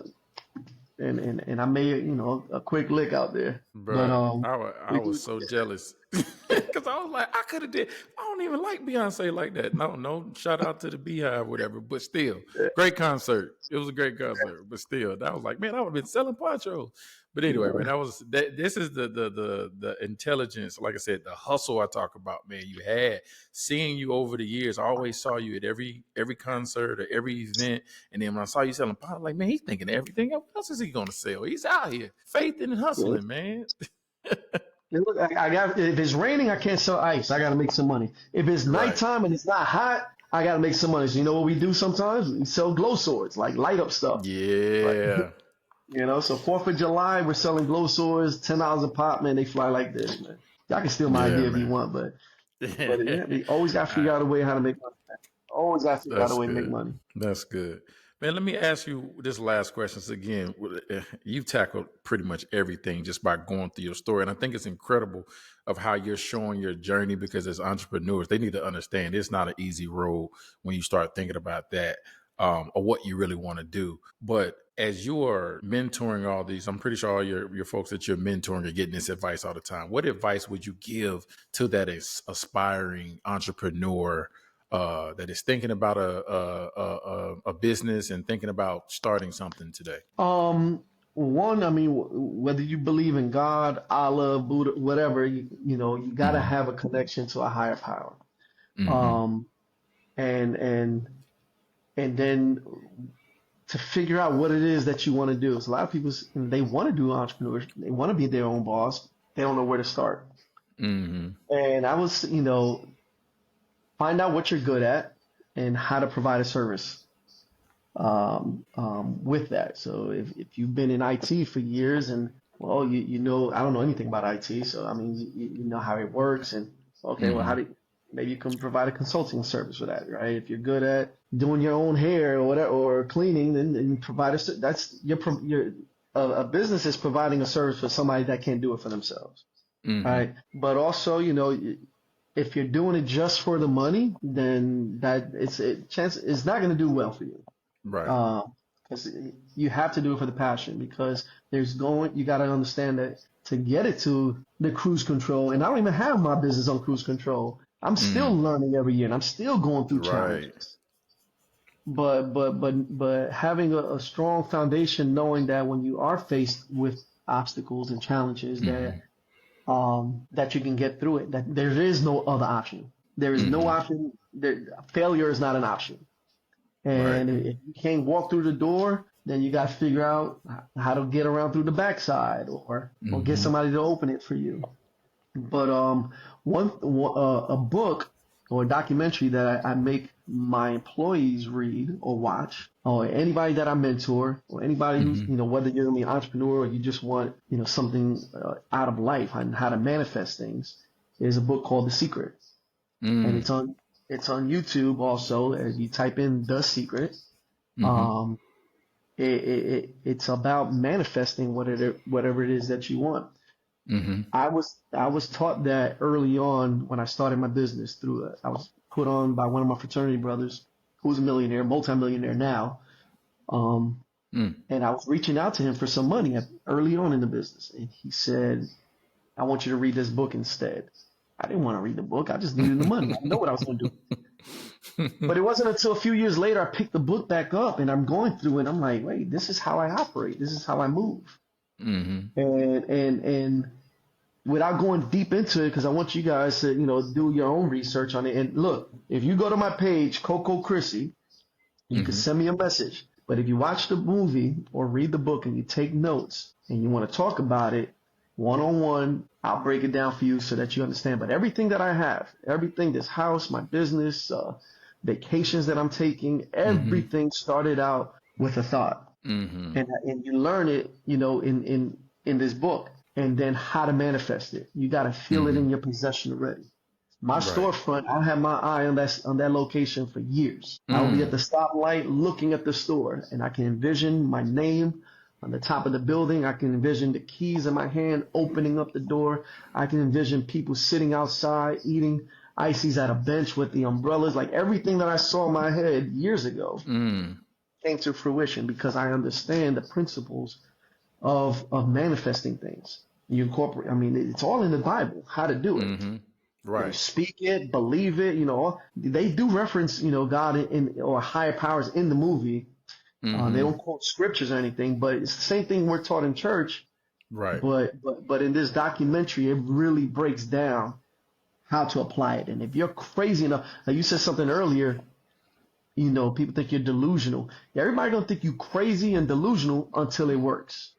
And I made a quick lick out there. Bro, But I was so jealous, because I was like, I could have did. I don't even like Beyonce like that. No, shout out to the Beehive, whatever. But still, great concert. It was a great concert. But still, that was like, man, I would have been selling ponchos. But anyway, man, this is the intelligence, like I said, the hustle I talk about, man. You had seeing you over the years. I always saw you at every concert or every event, and then when I saw you selling pot, like, man, he's thinking of everything. What else is he gonna sell? He's out here faith and hustling, man. look, I got. If it's raining, I can't sell ice. I got to make some money. If it's nighttime and it's not hot, I got to make some money. So you know what we do sometimes? We sell glow swords, like light up stuff. Yeah. So 4th of July, we're selling glow swords, $10 a pop, man. They fly like this, man. Y'all can steal my idea if you want, but we always got to figure out a way how to make money. Always got to figure out a way to make money. That's good. Man, let me ask you this last question. So again, you've tackled pretty much everything just by going through your story. And I think it's incredible of how you're showing your journey, because as entrepreneurs, they need to understand it's not an easy road when you start thinking about that. Or what you really want to do. But as you are mentoring all these, I'm pretty sure all your folks that you're mentoring are getting this advice all the time. What advice would you give to that aspiring entrepreneur that is thinking about a business and thinking about starting something today? One, I mean, whether you believe in God, Allah, Buddha, whatever, you got to have a connection to a higher power. And then to figure out what it is that you want to do. So a lot of people, they want to do entrepreneurship. They want to be their own boss. They don't know where to start. And I was, find out what you're good at and how to provide a service with that. So if you've been in IT for years and, well, I don't know anything about IT. So, I mean, you know how it works. And, okay, well, maybe you can provide a consulting service for that, right? If you're good at doing your own hair or whatever, or cleaning, then you provide a business is providing a service for somebody that can't do it for themselves, right? But also, if you're doing it just for the money, then it's not going to do well for you, right? because you have to do it for the passion, because you got to understand that to get it to the cruise control, and I don't even have my business on cruise control. I'm still learning every year, and I'm still going through challenges. But having a strong foundation, knowing that when you are faced with obstacles and challenges, that you can get through it. That there is no other option. There is no option. Failure is not an option. And if you can't walk through the door, then you got to figure out how to get around through the backside, or get somebody to open it for you. But a book or a documentary that I make my employees read or watch, or anybody that I mentor, or anybody who's, whether you're gonna be an entrepreneur or you just want, something out of life and how to manifest things, is a book called The Secret. And it's on YouTube also. As you type in The Secret, it's about manifesting whatever it is that you want. I was taught that early on when I started my business. I was put on by one of my fraternity brothers, who's a millionaire, multimillionaire now. And I was reaching out to him for some money early on in the business, and he said, "I want you to read this book instead." I didn't want to read the book. I just needed the money. I know what I was going to do. But it wasn't until a few years later I picked the book back up, and I'm going through it. I'm like, wait, this is how I operate. This is how I move. And without going deep into it, because I want you guys to, do your own research on it. And look, if you go to my page, CoCO Crissi, you can send me a message. But if you watch the movie or read the book and you take notes and you want to talk about it one-on-one, I'll break it down for you so that you understand. But everything that I have, everything, this house, my business, vacations that I'm taking, everything started out with a thought. And you learn it, in this book, and then how to manifest it. You got to feel it in your possession already. My storefront, I'll have my eye on that location for years. I'll be at the stoplight looking at the store, and I can envision my name on the top of the building. I can envision the keys in my hand opening up the door. I can envision people sitting outside eating ices at a bench with the umbrellas. Like everything that I saw in my head years ago came to fruition, because I understand the principles of manifesting things. You incorporate, it's all in the Bible, how to do it. Speak it, believe it, they do reference, God or higher powers in the movie. They don't quote scriptures or anything, but it's the same thing we're taught in church. But in this documentary, it really breaks down how to apply it. And if you're crazy enough, like you said something earlier, people think you're delusional. Everybody don't think you crazy and delusional until it works.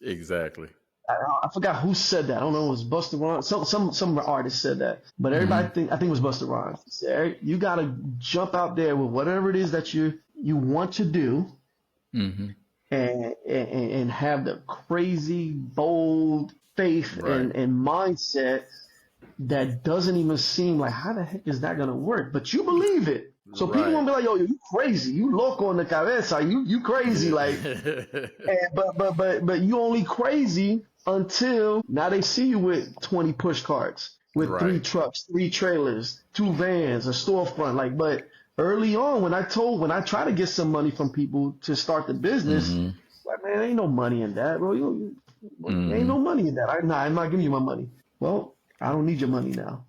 Exactly. I forgot who said that. I don't know. It was Busta Rhymes. Some artist said that, but everybody I think it was Busta Rhymes. He said, you got to jump out there with whatever it is that you want to do, and have the crazy, bold faith and mindset that doesn't even seem like, how the heck is that going to work? But you believe it. So people won't be like, yo, you crazy, you loco in the cabeza, you crazy, like, but you only crazy until now they see you with 20 push carts, with 3 trucks, 3 trailers, 2 vans, a storefront, like, but early on when I try to get some money from people to start the business, like, man, ain't no money in that, bro, ain't no money in that, I'm not giving you my money. Well, I don't need your money now.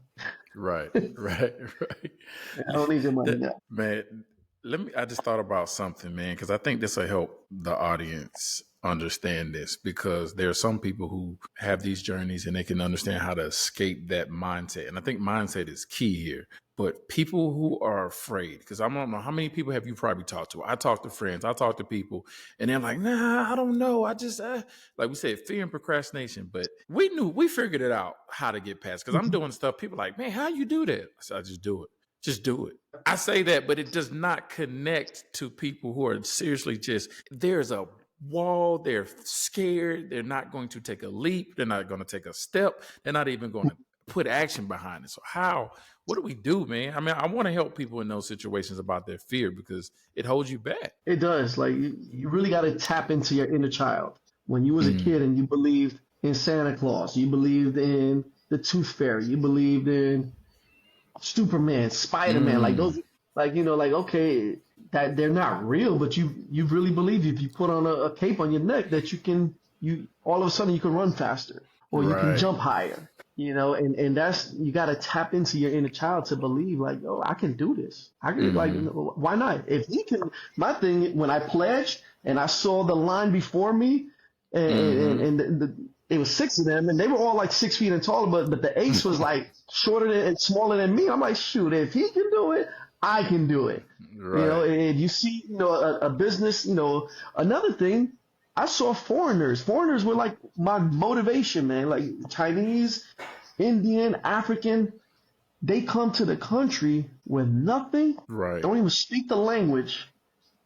Right. I don't need your money now. Man, I just thought about something, man, because I think this will help the audience understand this, because there are some people who have these journeys and they can understand how to escape that mindset. And I think mindset is key here. But people who are afraid, because I don't know, how many people have you probably talked to? I talk to friends, I talk to people, and they're like, nah, I don't know. I just, like we said, fear and procrastination. But we figured it out how to get past, because I'm doing stuff. People are like, man, how you do that? I said, I just do it. Just do it. I say that, but it does not connect to people who are seriously there's a wall. They're scared. They're not going to take a leap. They're not going to take a step. They're not even going to put action behind it. So what do we do, man? I want to help people in those situations about their fear, because it holds you back. It does. Like, you really got to tap into your inner child. When you was a kid and you believed in Santa Claus, you believed in the Tooth Fairy, you believed in Superman, Spider-Man, like those, like, okay, that they're not real, but you really believe if you put on a cape on your neck that you all of a sudden you can run faster or you can Right. jump higher, and that's, you got to tap into your inner child to believe like, oh, I can do this. I can, like, why not? If he can, my thing, when I pledged and I saw the line before me, and it was 6 of them, and they were all like 6 feet and taller, but the ace was like shorter and smaller than me. I'm like, shoot, if he can do it, I can do it. Right. If you see, a business, another thing, I saw foreigners. Foreigners were like my motivation, man. Like Chinese, Indian, African, they come to the country with nothing, Right. don't even speak the language,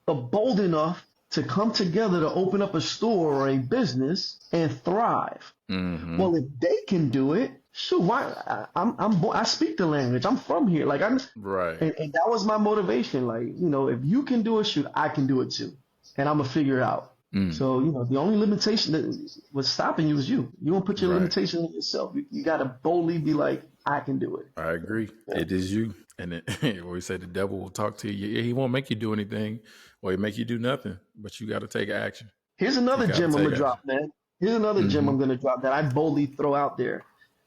but bold enough to come together to open up a store or a business and thrive. Well, if they can do it, shoot, why? I speak the language. I'm from here. Like Right. and that was my motivation. Like, if you can do it, shoot, I can do it too, and I'm gonna figure it out. So, the only limitation that was stopping you was you. You don't put your Right. limitation on yourself. You got to boldly be like, I can do it. I agree. It is you. And we say the devil will talk to you. He won't make you do anything, or he make you do nothing, but you got to take action. Here's another You gotta gem I'm take gonna drop, man. Here's another gem I'm gonna drop that I boldly throw out there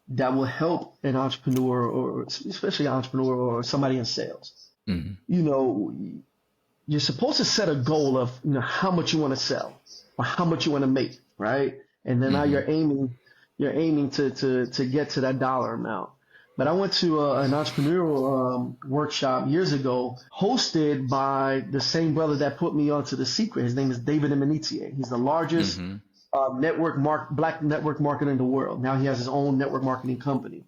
that will help an entrepreneur, or especially an entrepreneur or somebody in sales. You're supposed to set a goal of how much you want to sell or how much you want to make, right? And then now you're aiming to get to that dollar amount. But I went to an entrepreneurial workshop years ago, hosted by the same brother that put me onto The Secret. His name is David Emenitier. He's the largest black network marketer in the world. Now he has his own network marketing company.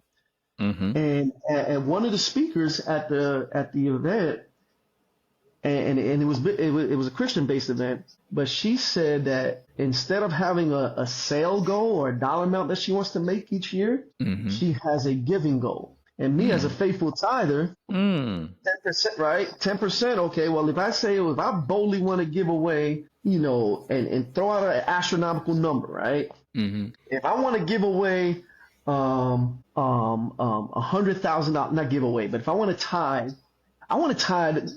And one of the speakers at the event, and it was a Christian-based event, but she said that instead of having a sale goal or a dollar amount that she wants to make each year, she has a giving goal. And me as a faithful tither, 10%, right? 10%. Okay, well, if I boldly want to give away, and throw out an astronomical number, right? If I want to give away $100,000, not give away, but if I want to tithe $100,000.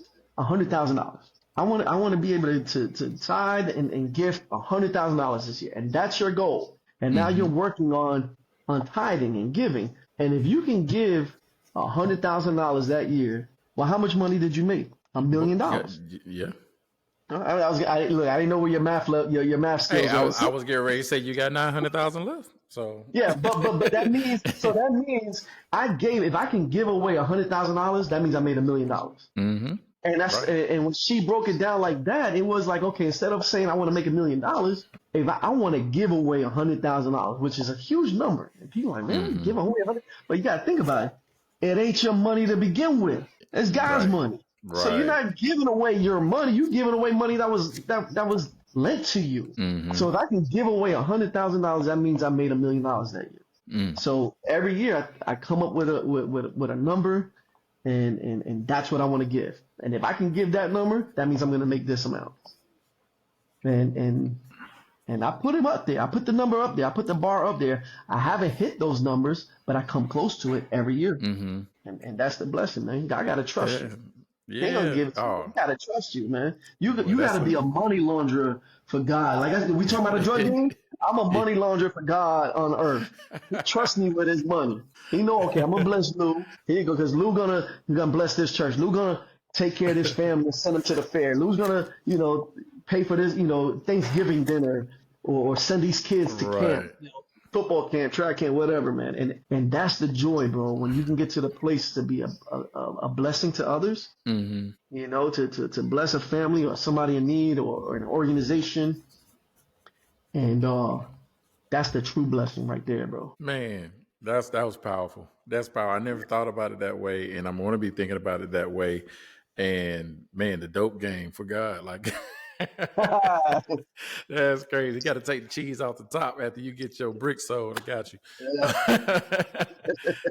I want to be able to tithe and gift $100,000 this year, and that's your goal. And now you're working on tithing and giving. And if you can give $100,000 that year, well, how much money did you make? $1 million. Yeah. I didn't know where your math skills Hey, was. I was getting ready to say you got 900,000 left. So Yeah, but that means if I can give away $100,000, that means I made $1 million. And that's and when she broke it down like that, it was like, okay, instead of saying I want to make $1 million, if I want to give away $100,000, which is a huge number, and people are like, man, give away 100, but you got to think about it. It ain't your money to begin with. It's God's money. Right. So you're not giving away your money. You're giving away money that was lent to you. So if I can give away $100,000, that means I made $1 million that year. So every year I come up with a number, and that's what I want to give. And if I can give that number, that means I'm going to make this amount. And I put him up there. I put the number up there. I put the bar up there. I haven't hit those numbers, but I come close to it every year. And that's the blessing, man. I got to trust you. Yeah. They gonna give it to you. You gotta trust you, man. You gotta be a money launderer for God. Like we talking about a drug game. I'm a money launderer for God on earth. He trusts me with his money. He know, okay, I'm gonna bless Lou. Here you go, because Lou gonna bless this church. Lou gonna take care of this family and send them to the fair. Lou's gonna, pay for this, Thanksgiving dinner or send these kids to camp. Football camp, track camp, whatever, man. And that's the joy, bro, when you can get to the place to be a blessing to others, to bless a family or somebody in need or an organization. And that's the true blessing right there, bro. Man, that was powerful. That's powerful. I never thought about it that way, and I'm going to be thinking about it that way. And man, the dope game for God, like that's crazy. You got to take the cheese off the top after you get your brick sold. I got you.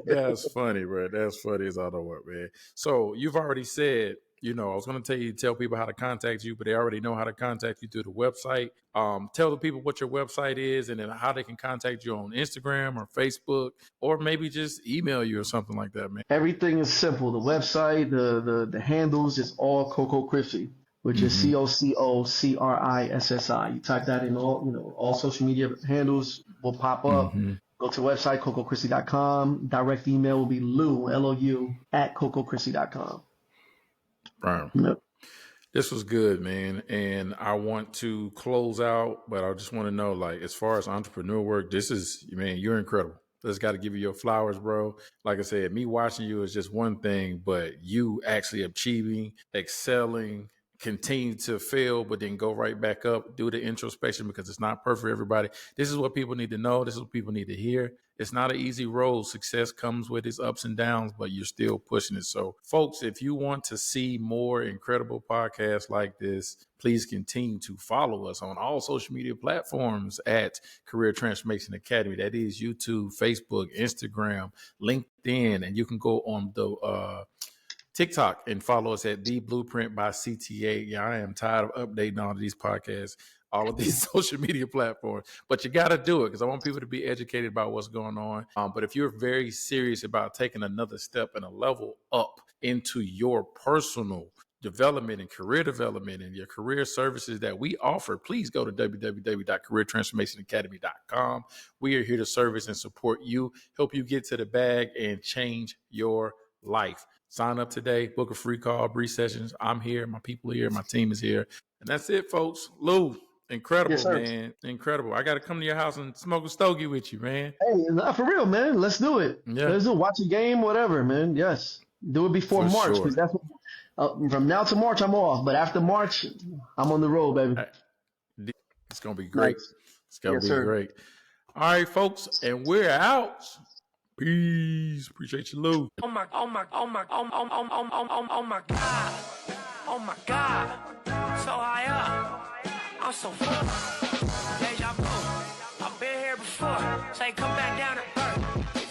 That's funny, bro. That's funny as I know what, man. So you've already said, I was going to tell people how to contact you, but they already know how to contact you through the website. Tell the people what your website is, and then how they can contact you on Instagram or Facebook, or maybe just email you or something like that, man. Everything is simple. The website, the handles is all CoCO Crissi. which is CoCoCrissi. You type that in all social media handles will pop up. Go to the website, CoCoCrissi.com. Direct email will be Lou, Lou, at CoCoCrissi.com. Right. Yep. This was good, man. And I want to close out, but I just want to know, like, as far as entrepreneur work, this is, man, you're incredible. Just got to give you your flowers, bro. Like I said, me watching you is just one thing, but you actually achieving, excelling, continue to fail, but then go right back up, do the introspection because it's not perfect for everybody. This is what people need to know. This is what people need to hear. It's not an easy road. Success comes with its ups and downs, but you're still pushing it. So, folks, if you want to see more incredible podcasts like this, please continue to follow us on all social media platforms at Career Transformation Academy. That is YouTube, Facebook, Instagram, LinkedIn, and you can go on the TikTok and follow us at The Blueprint by CTA. Yeah, I am tired of updating all of these podcasts, all of these social media platforms, but you got to do it because I want people to be educated about what's going on. But if you're very serious about taking another step and a level up into your personal development and career development and your career services that we offer, please go to www.careertransformationacademy.com. We are here to service and support you, help you get to the bag and change your life. Sign up today, book a free call, brief sessions. I'm here, my people are here, my team is here. And that's it, folks. Lou, incredible, Yes, sir. man. Incredible. I got to come to your house and smoke a stogie with you, man. Hey, for real, man. Let's do it. Yeah. Let's do it. Watch a game, whatever, man. Yes. Do it before For March, sure. because that's from now to March, I'm off. But after March, I'm on the road, baby. It's going to be great. Nice. It's going to be great. All right, folks. And we're out. Peace. Appreciate you, Lou. Oh my God. Oh my God. So high up. I'm so full. Deja vu. I've been here before. Say come back down to earth.